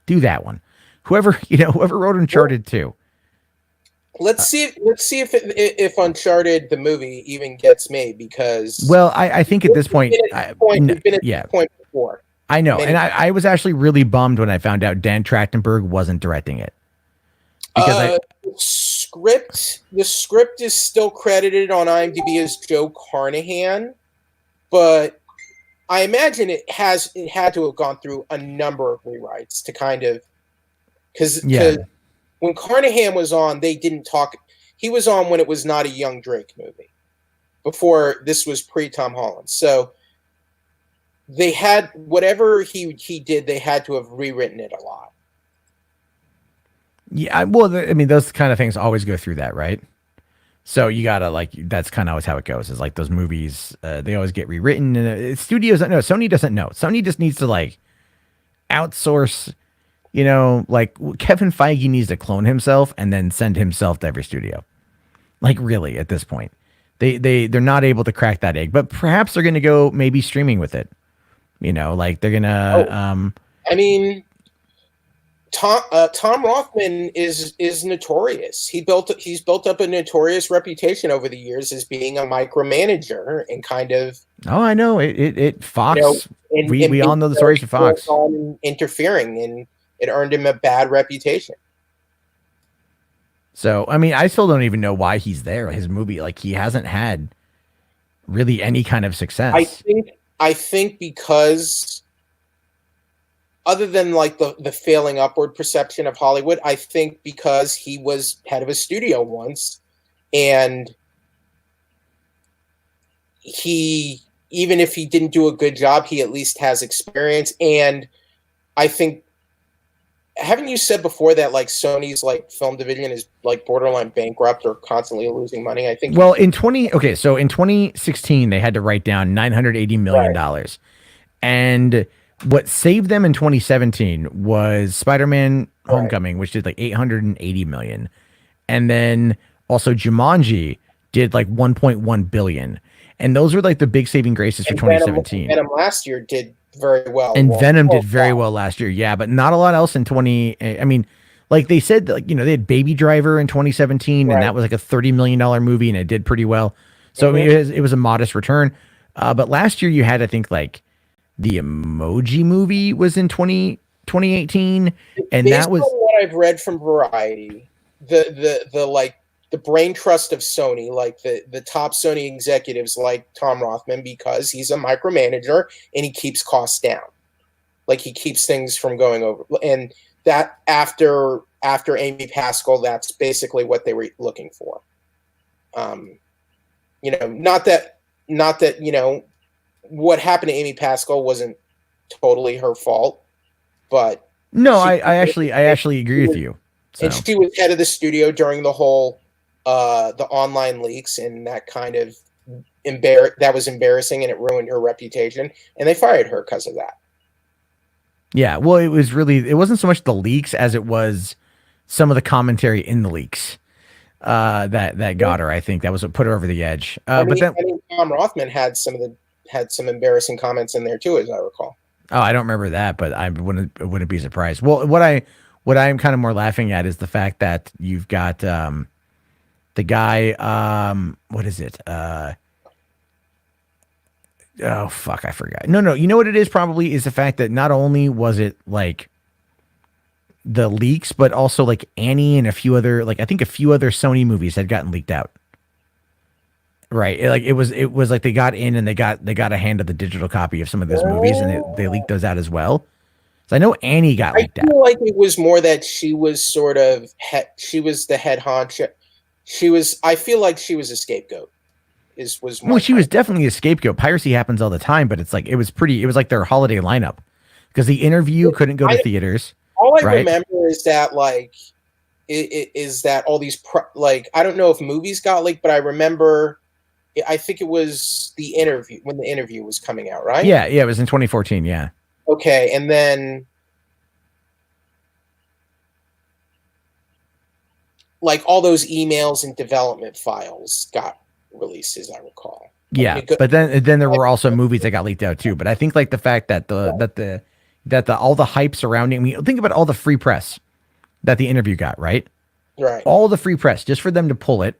do that one. Whoever wrote Uncharted 2. Let's see if Uncharted the movie even gets made, because well, I think at this point, we've been at this point before. I know, and I was actually really bummed when I found out Dan Trachtenberg wasn't directing it, because the script is still credited on IMDb as Joe Carnahan, but I imagine it had to have gone through a number of rewrites to kind of, because when Carnahan was on, they didn't talk. He was on when it was not a Young Drake movie. Before, this was pre-Tom Holland. So they had, whatever he did, they had to have rewritten it a lot. Yeah, well, I mean, those kind of things always go through that, right? So you gotta, like, that's kind of always how it goes. Is like those movies, they always get rewritten, and studios don't know. Sony doesn't know. Sony just needs to like outsource. Like Kevin Feige needs to clone himself and then send himself to every studio. Like, really, at this point, they're not able to crack that egg. But perhaps they're going to go maybe streaming with it. Like they're gonna. I mean, Tom Rothman is notorious. He's built up a notorious reputation over the years as being a micromanager and kind of. Oh, I know it. Fox. We all know the stories of Fox interfering, and it earned him a bad reputation. So, I mean, I still don't even know why he's there. His movie, like, he hasn't had really any kind of success. I think because, other than like the failing upward perception of Hollywood, I think because he was head of a studio once, and even if he didn't do a good job, he at least has experience. And I think, haven't you said before that like Sony's like film division is like borderline bankrupt or constantly losing money? I think. Well, in 2016, they had to write down $980 million. Right. And what saved them in 2017 was Spider-Man Homecoming, which did like $880 million. And then also Jumanji did like $1.1 billion. And those were like the big saving graces for 2017. Venom last year did very well. And Venom did very well last year. Yeah, but not a lot else in 20. I mean, like they said, like, they had Baby Driver in 2017, and that was like a $30 million movie, and it did pretty well. So I mean, it was a modest return. But last year you had, I think, like the Emoji Movie was in 2018, and based that was on what I've read from Variety. The brain trust of Sony, like the top Sony executives like Tom Rothman, because he's a micromanager and he keeps costs down. Like he keeps things from going over. And that after Amy Pascal, that's basically what they were looking for. Not that what happened to Amy Pascal wasn't totally her fault, but no, I actually agree with you. So. And she was head of the studio during the whole the online leaks, and that kind of that was embarrassing, and it ruined her reputation, and they fired her because of that. Yeah, well, it wasn't so much the leaks as it was some of the commentary in the leaks that got her. I think that was what put her over the edge. I mean, Tom Rothman had some embarrassing comments in there too, as I recall. Oh, I don't remember that, but I wouldn't be surprised. Well, what I'm kind of more laughing at is the fact that you've got the guy, what is it? Oh, fuck, I forgot. No, you know what it is probably is the fact that not only was it like the leaks, but also like Annie and a few other, like I think a few other Sony movies had gotten leaked out. right? It was like they got in and they got a hand of the digital copy of some of those movies, and they leaked those out as well. So I know Annie got I leaked out. feel like it was more that she was sort of she was the head honcho. I feel like she was a scapegoat. Was Well, my she was definitely a scapegoat. Piracy happens all the time, but it's like it was like their holiday lineup because the interview couldn't go to theaters. all I right? remember is that like is that all these like I don't know if movies got leaked, but I remember I think it was the interview when the interview was coming out, right? Yeah, it was in 2014. Yeah. Okay, and then like all those emails and development files got released, as I recall. Yeah, but then there were also movies that got leaked out too. But I think like the fact that the all the hype surrounding. I mean, think about all the free press that the interview got, right? Right. All the free press just for them to pull it.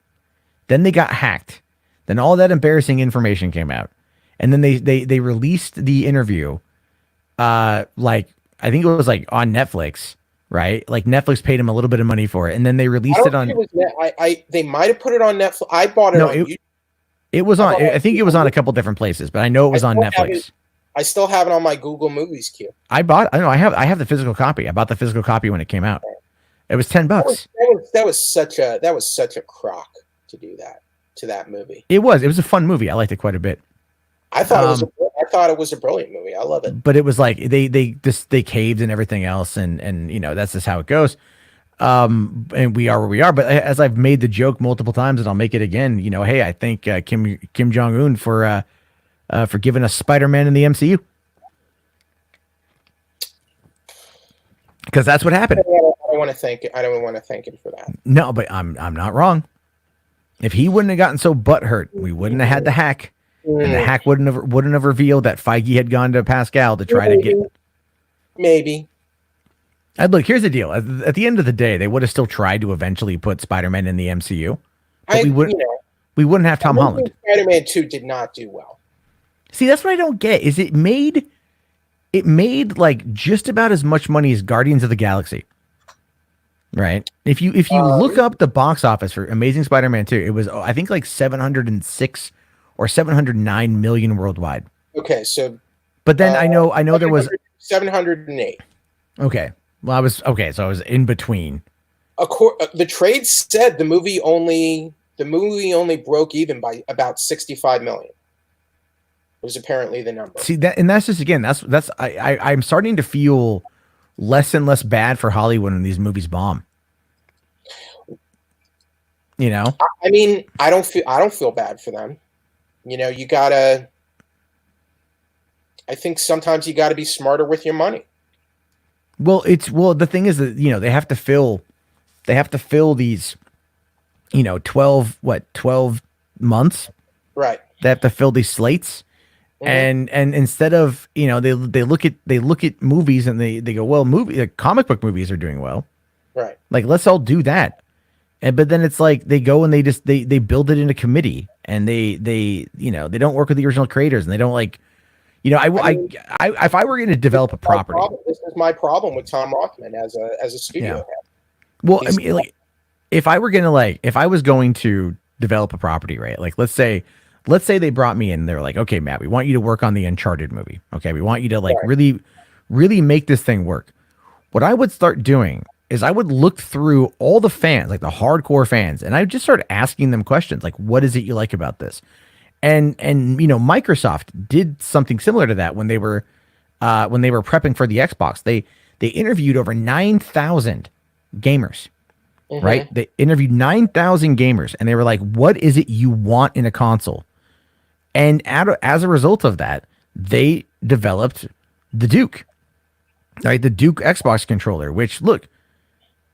Then they got hacked. Then all that embarrassing information came out, and then they released the interview. Like I think it was like on Netflix, right? Like Netflix paid him a little bit of money for it, and then they released it on. They might have put it on Netflix. I bought it on YouTube. It was on. I think it was on a couple different places, but I know it was on Netflix. I still have it on my Google Movies queue. I know. I have the physical copy. I bought the physical copy when it came out. It was $10. That was such a crock to do that to that movie. It was a fun movie. I liked it quite a bit. I thought it was a brilliant movie. I love it. But it was like they caved and everything else, and you know that's just how it goes. And we are where we are. But as I've made the joke multiple times, and I'll make it again, you know, hey, I thank Kim Jong-un for giving us Spider-Man in the MCU, because that's what happened. I don't want to thank him for that. No, but I'm not wrong. If he wouldn't have gotten so butthurt, we wouldn't have had the hack, and the hack wouldn't have revealed that Feige had gone to Pascal to try to get. Maybe. Look, here's the deal. At the end of the day, they would have still tried to eventually put Spider-Man in the MCU. But we wouldn't have Tom Holland. Spider-Man 2 did not do well. See, that's what I don't get. Is it made like just about as much money as Guardians of the Galaxy. Right? If you look up the box office for Amazing Spider-Man 2, it was I think like 706 or 709 million worldwide. Okay, so but then I know there was 708. Okay. Well, so I was in between. The trade said the movie only broke even by about 65 million. Was apparently the number. See that, and that's just again, I'm starting to feel less and less bad for Hollywood when these movies bomb. You know? I mean, I don't feel bad for them. You know, I think sometimes you gotta be smarter with your money. Well, the thing is that, you know, they have to fill these, you know, 12 months. Right. They have to fill these slates. Mm-hmm. And instead of, you know, they look at movies and they go, well, comic book movies are doing well. Right. Like, let's all do that. But then it's like they go and they build it in a committee, and they you know, they don't work with the original creators, and they don't like, you know, if I were going to develop a property, this is my problem with Tom Rothman as a studio head. Well, I mean, like, if I was going to develop a property, right? Like, let's say they brought me in and they're like, okay, Matt, we want you to work on the Uncharted movie. Okay. We want you to like really, really make this thing work. What I would start doing is I would look through all the fans, like the hardcore fans, and I would just start asking them questions. Like, what is it you like about this? And you know, Microsoft did something similar to that when they were prepping for the Xbox. They interviewed over 9,000 gamers. Mm-hmm. Right? They interviewed 9,000 gamers, and they were like, what is it you want in a console? And as a result of that, they developed the Duke, right? The Duke Xbox controller, which, look,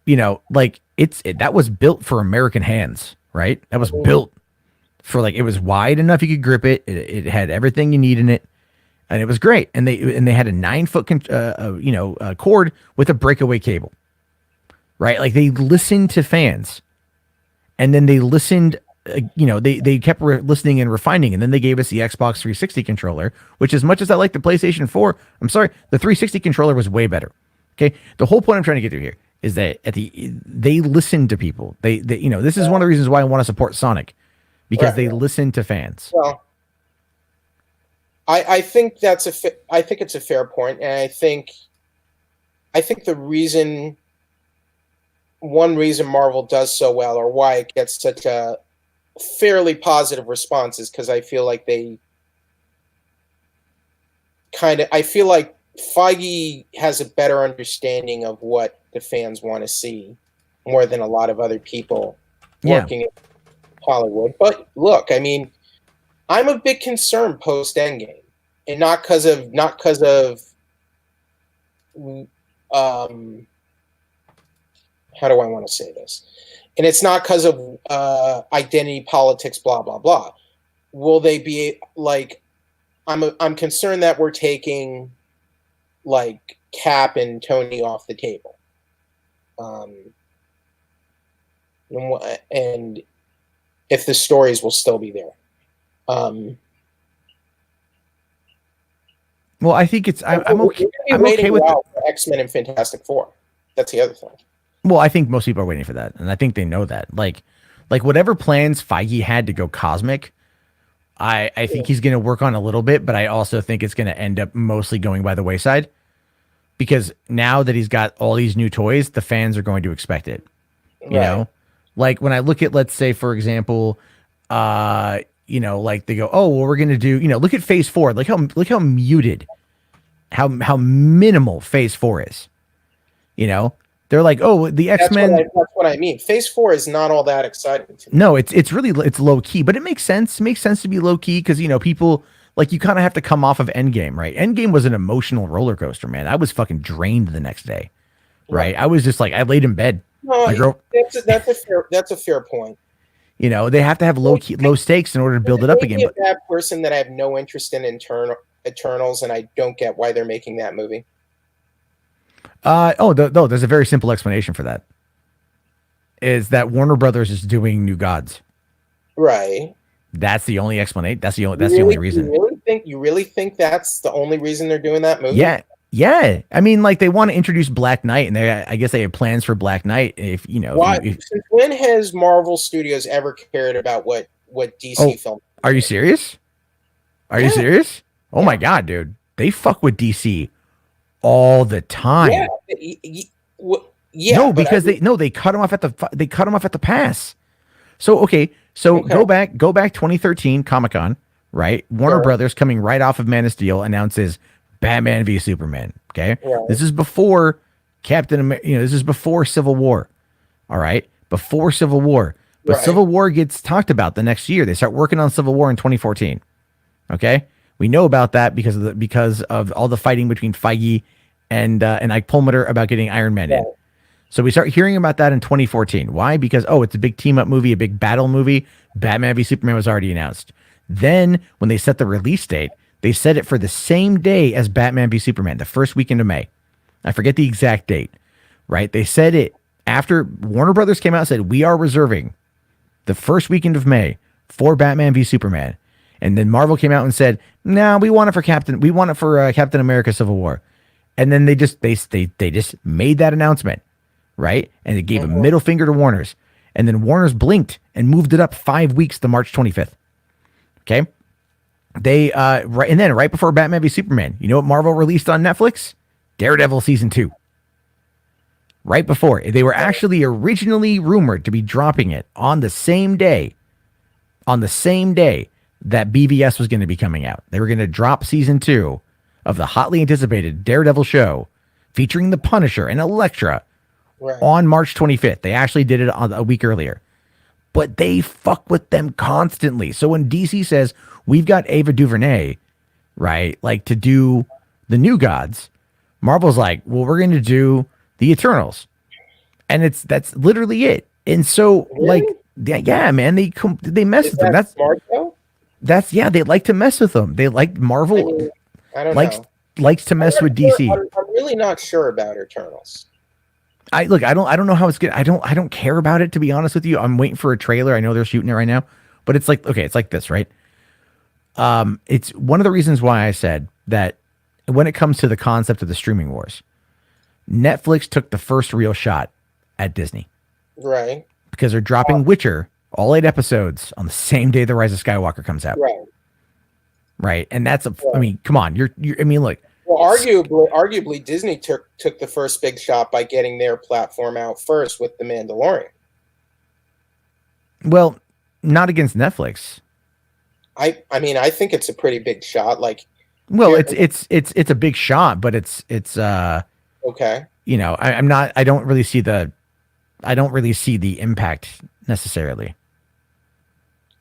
you know, like that was built for American hands, right? That was built for, like, it was wide enough you could grip it. It had everything you need in it, and it was great. And they had a 9-foot cord with a breakaway cable, right? Like, they listened to fans, and then they listened. You know, they kept listening and refining, and then they gave us the Xbox 360 controller, which, as much as I like the PlayStation 4, I'm sorry, the 360 controller was way better. Okay, the whole point I'm trying to get to here is that they listened to people. They you know, this is one of the reasons why I want to support Sonic, because they listen to fans. Well, I think I think it's a fair point, and I think one reason Marvel does so well, or why it gets such a fairly positive response, is because I feel like I feel like Feige has a better understanding of what the fans want to see more than a lot of other people working in Hollywood. But look, I mean, I'm a bit concerned post Endgame, and not because of how do I want to say this? And it's not because of identity politics, blah blah blah. Will they be like? I'm concerned that we're taking like Cap and Tony off the table, and if the stories will still be there. Well, I think it's I'm okay. I'm okay with X-Men and Fantastic Four. That's the other thing. Well, I think most people are waiting for that, and I think they know that. Like whatever plans Feige had to go cosmic, I think he's going to work on a little bit, but I also think it's going to end up mostly going by the wayside, because now that he's got all these new toys, the fans are going to expect it. You know, like when I look at, let's say, for example, you know, like they go, oh, well, we're going to do, you know, look at Phase 4. Look how muted, how minimal Phase 4 is. You know, they're like, oh, the X-Men. That's what I mean. Phase 4 is not all that exciting to me. No, it's really low key, but it makes sense. It makes sense to be low key because, you know, people like, you kind of have to come off of Endgame, right? Endgame was an emotional roller coaster, man. I was fucking drained the next day, right? I was just like, I laid in bed. No, that's a fair point. You know, they have to have low stakes in order to build it up again. I'm a bad person that I have no interest in Eternals, and I don't get why they're making that movie. There's a very simple explanation for that. Is that Warner Brothers is doing New Gods. Right. That's the only explanation. That's the only reason. You really think that's the only reason they're doing that movie? Yeah. I mean, like, they want to introduce Black Knight, and I guess they have plans for Black Knight. If you know, since when has Marvel Studios ever cared about what DC films? Are you serious? You serious? Oh my god, dude! They fuck with DC all the time. No, because they cut him off at the pass. So go back 2013 Comic-Con, right? Warner Brothers, coming right off of Man of Steel, announces Batman v Superman. Okay, this is before Captain America. You know, this is before Civil War. All right, before Civil War, but Civil War gets talked about the next year. They start working on Civil War in 2014. Okay, we know about that because of all the fighting between Feige and Ike Perlmutter about getting Iron Man in. So we start hearing about that in 2014. Why? Because, it's a big team-up movie, a big battle movie. Batman v Superman was already announced. Then, when they set the release date, they set it for the same day as Batman v Superman, the first weekend of May. I forget the exact date, right? They said it after Warner Brothers came out and said, we are reserving the first weekend of May for Batman v Superman. And then Marvel came out and said, no, we want it for Captain America Civil War. And then they just made that announcement. Right. And it gave a middle finger to Warner's. And then Warner's blinked and moved it up 5 weeks to March 25th. Okay. Right before Batman v Superman, you know what Marvel released on Netflix? Daredevil season 2. Right before. They were actually originally rumored to be dropping it on the same day that BVS was going to be coming out. They were going to drop season 2 of the hotly anticipated Daredevil show featuring the Punisher and Elektra on March 25th. They actually did it a week earlier, but they fuck with them constantly. So when DC says we've got Ava DuVernay, right, like to do the New Gods, Marvel's like, well, we're going to do the Eternals, and that's literally it. And so like, yeah, man, they mess with them. That's smart though. They like to mess with them. They like Marvel. I don't know. Likes to mess with DC. I'm really not sure about Eternals. I don't know how it's good. I don't care about it, to be honest with you. I'm waiting for a trailer. I know they're shooting it right now, but it's like, okay, it's like this, right? It's one of the reasons why I said that when it comes to the concept of the streaming wars, Netflix took the first real shot at Disney. Right. Because they're dropping Witcher All 8 episodes on the same day The Rise of Skywalker comes out. Right. Right. And that's I Right. mean, come on. I mean, look. Well, arguably, Disney took the first big shot by getting their platform out first with The Mandalorian. Well, not against Netflix. I mean, I think it's a pretty big shot. Like, well, it's a big shot, but it's okay. You know, I'm not. I don't really see the impact necessarily.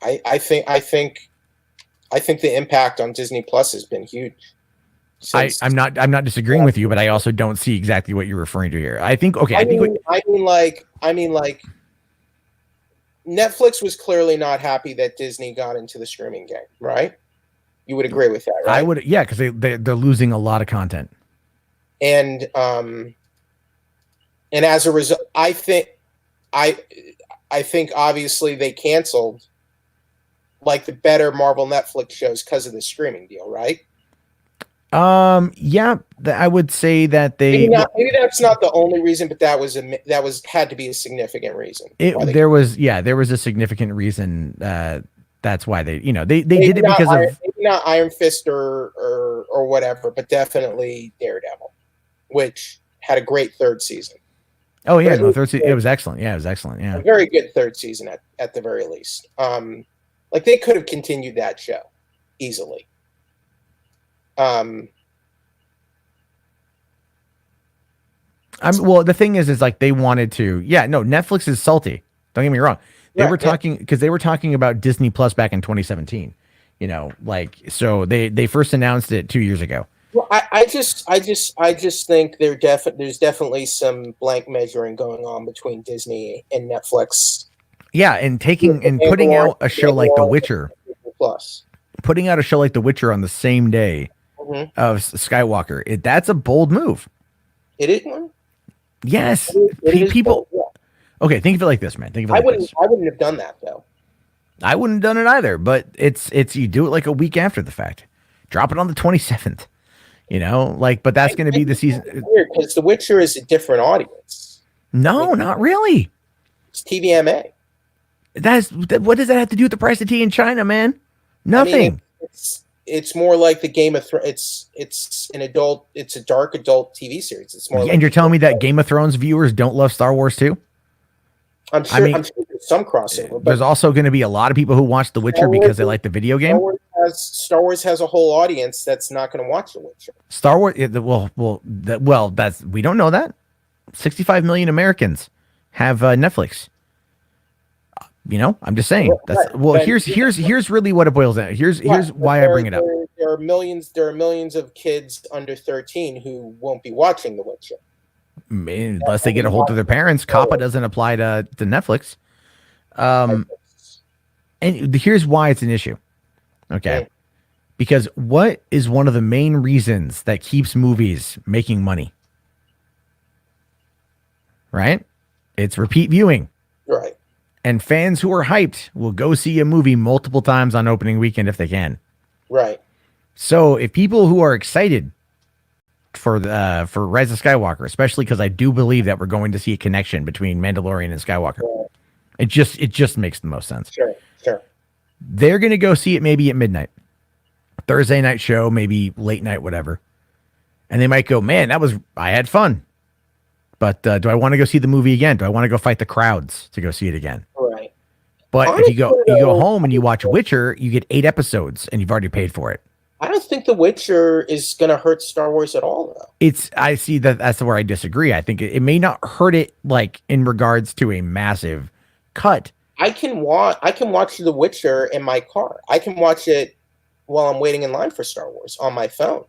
I think the impact on Disney Plus has been huge. I'm not disagreeing with you, but I also don't see exactly what you're referring to here. I think okay. I mean, like Netflix was clearly not happy that Disney got into the streaming game, right? You would agree with that, right? I would, yeah, because they're losing a lot of content, and as a result, I think obviously they canceled like the better Marvel Netflix shows because of the streaming deal, right? Yeah, I would say that maybe that's not the only reason, but that had to be a significant reason. There was a significant reason. That's why they did it because of maybe not Iron Fist or whatever, but definitely Daredevil, which had a great third season. Oh yeah, no, third season, it was excellent. Yeah, it was excellent. Yeah, a very good third season at the very least. Like they could have continued that show easily. Well, the thing is like they wanted to. Yeah, no, Netflix is salty. Don't get me wrong. They were talking about Disney Plus back in 2017. You know, like so they first announced it 2 years ago. Well, I just think there's definitely some blank measuring going on between Disney and Netflix. Yeah, and putting out a show like The Witcher. Plus. Putting out a show like The Witcher on the same day of Skywalker, that's a bold move. It is. Yes, people. Bold, yeah. Okay, think of it like this, man. Think of it. I wouldn't have done that though. I wouldn't have done it either. But it's you do it like a week after the fact. Drop it on the 27th. You know, like, but that's going to be the season. Weird because The Witcher is a different audience. No, not really. It's TVMA. What does that have to do with the price of tea in China, man? Nothing. I mean, it's more like the Game of Thrones. It's a dark adult TV series. It's more. And you're telling me that Game of Thrones viewers don't love Star Wars too? I'm sure there's some crossover. But there's also going to be a lot of people who watch The Witcher because they like the video game. Star Wars has a whole audience that's not going to watch The Witcher. Star Wars, we don't know that. 65 million Americans have Netflix. You know, I'm just saying. Here's really what it boils down. Here's why I bring it up. There are millions of kids under 13 who won't be watching The Witcher. Unless they get a hold of their parents. COPPA doesn't apply to Netflix. And here's why it's an issue. Okay. Because what is one of the main reasons that keeps movies making money? Right? It's repeat viewing. Right. And fans who are hyped will go see a movie multiple times on opening weekend if they can. Right. So if people who are excited for Rise of Skywalker, especially because I do believe that we're going to see a connection between Mandalorian and Skywalker, right. It just makes the most sense. Sure. They're going to go see it maybe at midnight, Thursday night show, maybe late night, whatever. And they might go, man, I had fun. But do I want to go see the movie again? Do I want to go fight the crowds to go see it again? Right. But honestly, if you go home and you watch Witcher, you get 8 episodes and you've already paid for it. I don't think The Witcher is going to hurt Star Wars at all, though. I see that's where I disagree. I think it may not hurt it like in regards to a massive cut. I can watch The Witcher in my car. I can watch it while I'm waiting in line for Star Wars on my phone.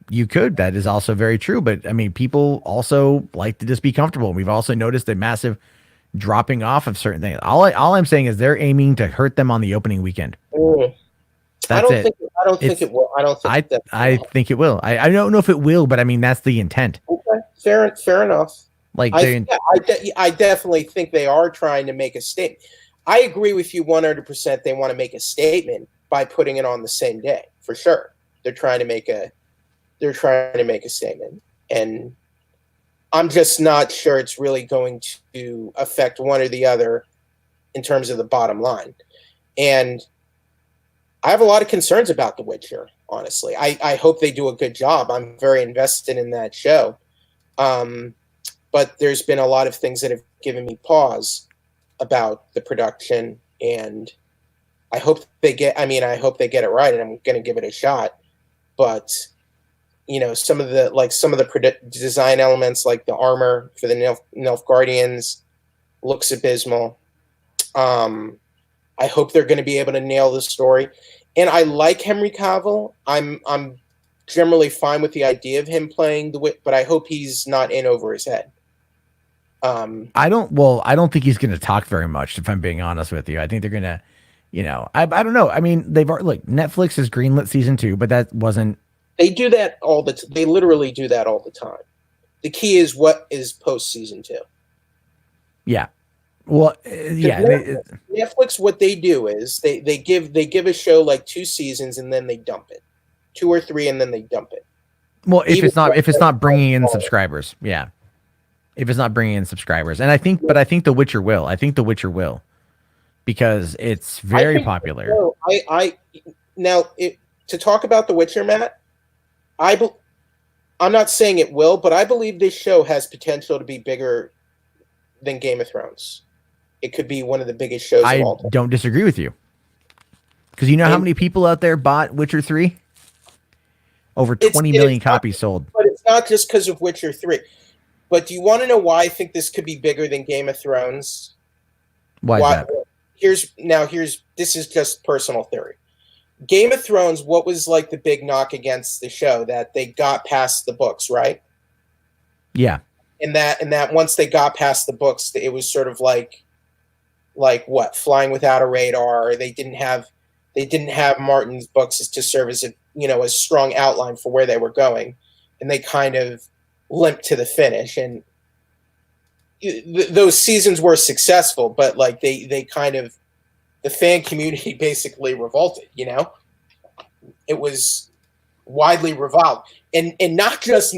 You could. That is also very true. But I mean, people also like to just be comfortable. We've also noticed a massive dropping off of certain things. All I'm saying is they're aiming to hurt them on the opening weekend. That's it. I don't think it will. I think it will. I don't know if it will, but I mean, that's the intent. Okay. Fair enough. Like I definitely think they are trying to make a statement. I agree with you 100%. They want to make a statement by putting it on the same day, for sure. They're trying to make a statement, and I'm just not sure it's really going to affect one or the other in terms of the bottom line. And I have a lot of concerns about The Witcher, honestly. I hope they do a good job. I'm very invested in that show. But there's been a lot of things that have given me pause about the production, and I hope they get it right, and I'm going to give it a shot. But some of the design elements, like the armor for the Nilfgaardians, looks abysmal. I hope they're going to be able to nail the story. And I like Henry Cavill. I'm generally fine with the idea of him playing the Witch, but I hope he's not in over his head. I don't think he's going to talk very much, if I'm being honest with you. I think they're going to, I don't know. I mean, Netflix has greenlit season 2, but that wasn't. They do that they literally do that all the time. The key is what is post season 2. Yeah. Well, yeah. Netflix, what they do is they give a show like 2 seasons and then they dump it, 2 or 3, and then they dump it. Well, if it's not bringing in subscribers, yeah. If it's not bringing in subscribers, and I think The Witcher will. I think The Witcher will, because it's very popular. To talk about The Witcher, Matt, I'm not saying it will, but I believe this show has potential to be bigger than Game of Thrones. It could be one of the biggest shows of all time. I don't disagree with you, because how many people out there bought Witcher 3? Over 20 million copies sold. But it's not just because of Witcher 3. But do you want to know why I think this could be bigger than Game of Thrones? Why is that? This is just personal theory. Game of Thrones, what was like the big knock against the show? That they got past the books, right? Yeah. And that once they got past the books, it was sort of like what, flying without a radar. They didn't have Martin's books to serve as a strong outline for where they were going, and they kind of limped to the finish. And those seasons were successful, but like they kind of, the fan community basically revolted. It was widely reviled, and not just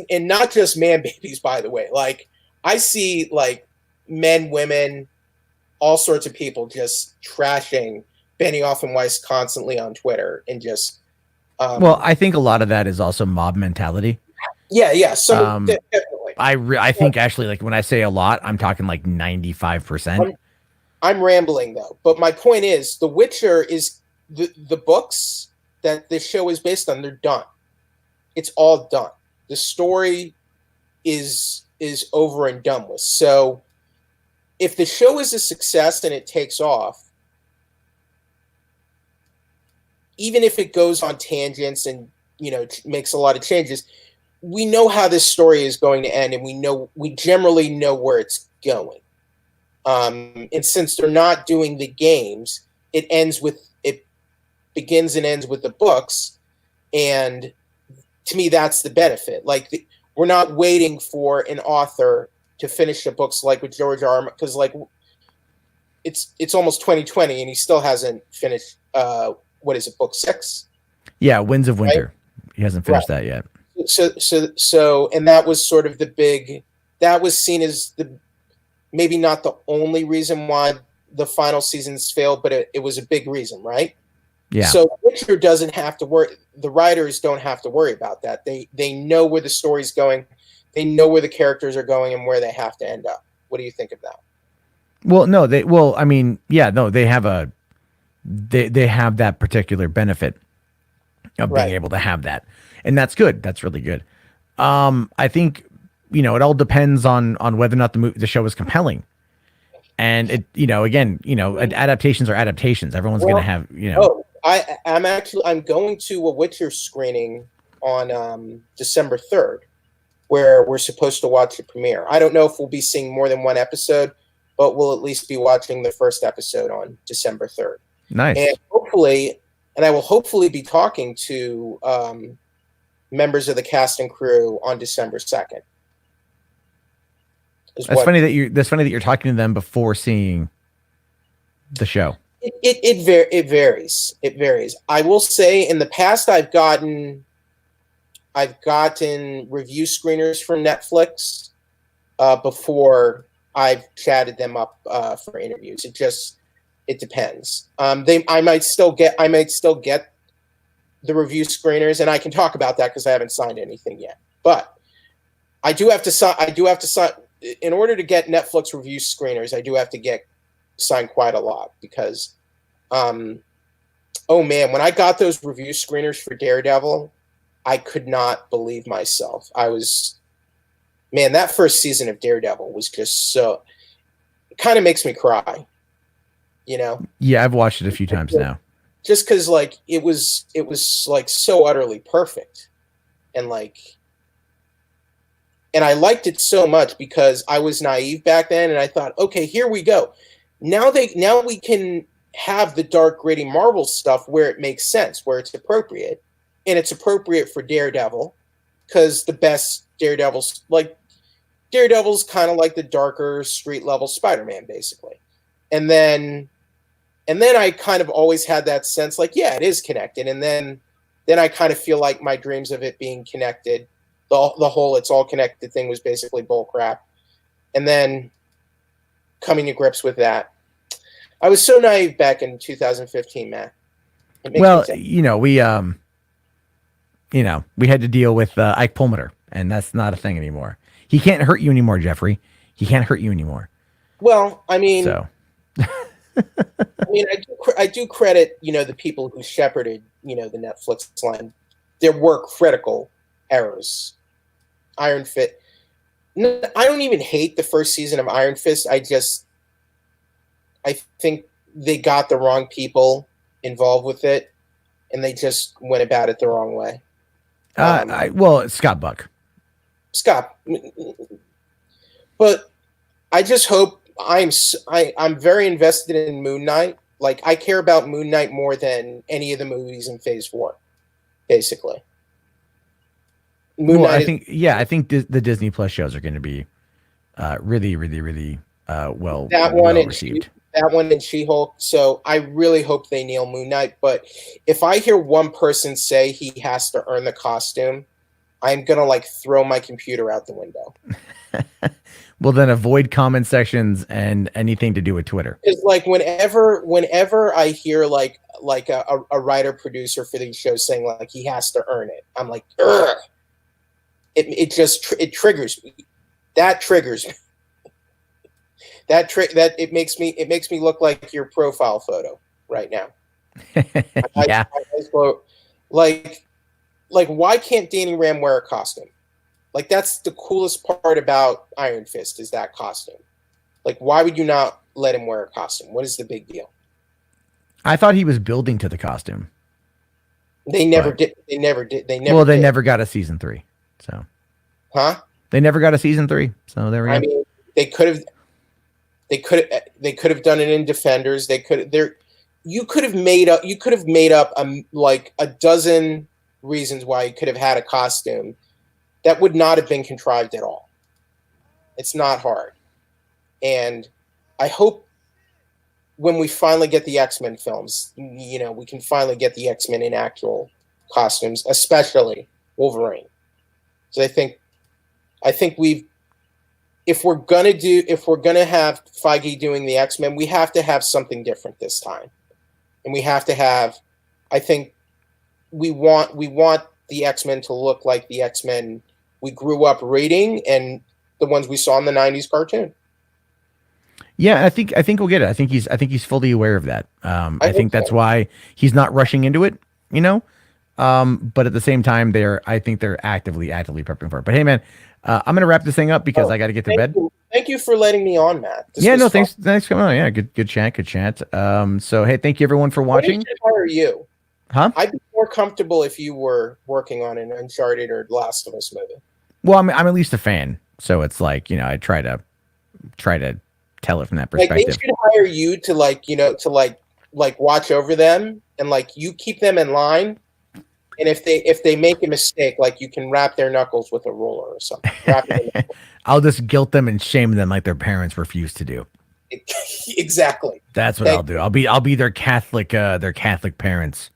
man babies, by the way. Like, I see like men, women, all sorts of people just trashing Benioff and Weiss constantly on Twitter, and just well, I think a lot of that is also mob mentality. Yeah. So definitely. I think actually, like, when I say a lot, I'm talking like 95%. I'm rambling though, but my point is, The Witcher is the books that this show is based on. They're done. It's all done. The story is over and done with. So if the show is a success and it takes off, even if it goes on tangents and makes a lot of changes, we know how this story is going to end, and we generally know where it's going. And since they're not doing the games, it begins and ends with the books, and to me, that's the benefit. Like, we're not waiting for an author to finish the books like with George R. R. Martin, because like it's almost 2020 and he still hasn't finished. What is it, book 6? Yeah, Winds of Winter. Right? He hasn't finished that yet. So, and that was sort of that was seen as maybe not the only reason why the final seasons failed, but it was a big reason, right? Yeah. So Witcher doesn't have to worry. The writers don't have to worry about that. They know where the story's going. They know where the characters are going and where they have to end up. What do you think of that? Well, no, they have they have that particular benefit of being able to have that. And that's good. That's really good. I think, it all depends on whether or not the show is compelling. And adaptations are adaptations. Everyone's going to have, Oh, I'm going to a Witcher screening on December 3rd, where we're supposed to watch the premiere. I don't know if we'll be seeing more than one episode, but we'll at least be watching the first episode on December 3rd. Nice. And I will hopefully be talking to members of the cast and crew on December 2nd. That's funny that you're talking to them before seeing the show. It varies. It varies. I will say, in the past, I've gotten review screeners from Netflix before I've chatted them up for interviews. It depends. I might still get the review screeners, and I can talk about that because I haven't signed anything yet. But I do have to sign. In order to get Netflix review screeners. I do have to sign quite a lot because, oh man, when I got those review screeners for Daredevil, I could not believe myself. Man, that first season of Daredevil was just so. It kind of makes me cry. Yeah, I've watched it a few times now. Just because, like, it was like so utterly perfect, and I liked it so much because I was naive back then, and I thought, okay, here we go. Now we can have the dark, gritty Marvel stuff where it makes sense, where it's appropriate, and it's appropriate for Daredevil because the best Daredevil's kind of like the darker street level Spider-Man, basically, and then I kind of always had that sense, like, yeah, it is connected, and then I kind of feel like my dreams of it being connected. The whole it's all connected thing was basically bull crap. And then coming to grips with that. I was so naive back in 2015, Matt. Well, we had to deal with Ike Perlmutter, and that's not a thing anymore. He can't hurt you anymore, Jeffrey. He can't hurt you anymore. Well, I mean, so. I do credit, the people who shepherded, the Netflix line. There were critical errors. Iron Fist. I don't even hate the first season of Iron Fist. I think they got the wrong people involved with it, and they just went about it the wrong way. Scott Buck. Scott. But I just hope I'm very invested in Moon Knight. Like, I care about Moon Knight more than any of the movies in Phase 4, basically. I think the Disney Plus shows are going to be really, really, really well received. That one and She-Hulk. So I really hope they nail Moon Knight. But if I hear one person say he has to earn the costume, I'm gonna throw my computer out the window. Well, then avoid comment sections and anything to do with Twitter. Because whenever I hear a writer producer for these shows saying he has to earn it, I'm like, ugh. It triggers me. That triggers me. That it makes me look like your profile photo right now. Yeah. Why can't Danny Rand wear a costume? That's the coolest part about Iron Fist is that costume. Why would you not let him wear a costume? What is the big deal? I thought he was building to the costume. They never did. They never did. They never got a season 3. So, They never got a season 3. So there we go. I mean, they could have done it in Defenders. You could have made up a dozen reasons why you could have had a costume that would not have been contrived at all. It's not hard, and I hope when we finally get the X-Men films, we can finally get the X-Men in actual costumes, especially Wolverine. So I think if we're gonna have Feige doing the X-Men, we have to have something different this time, and we have to have. I think we want the X-Men to look like the X-Men we grew up reading and the ones we saw in the '90s cartoon. Yeah, I think we'll get it. I think he's fully aware of that. I think that's why he's not rushing into it. But at the same time, I think they're actively prepping for it. But hey, man, I'm gonna wrap this thing up because I got to get to bed. Thank you for letting me on, Matt. Thanks for coming on. Yeah, good chat. So hey, thank you everyone for watching. When should I hire you? Huh? I'd be more comfortable if you were working on an Uncharted or Last of Us movie. Well, I'm at least a fan, so it's I try to tell it from that perspective. They should hire you to watch over them and you keep them in line. And if they make a mistake, you can wrap their knuckles with a ruler or something. I'll just guilt them and shame them like their parents refused to do. Exactly. That's what I'll do. I'll be their Catholic parents.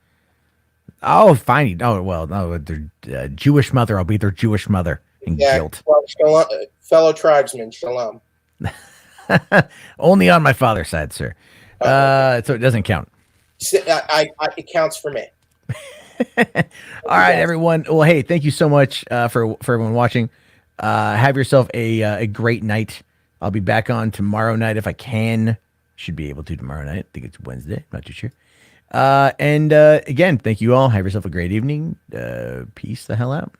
Oh, fine. Oh, well, no, their Jewish mother. I'll be their Jewish mother in guilt. Well, fellow tribesmen, shalom. Only on my father's side, sir. So it doesn't count. It counts for me. All right, everyone. Well, hey, thank you so much for everyone watching. Have yourself a great night. I'll be back on tomorrow night if I can. Should be able to tomorrow night. I think it's Wednesday. Not too sure. And again, thank you all. Have yourself a great evening. Peace the hell out.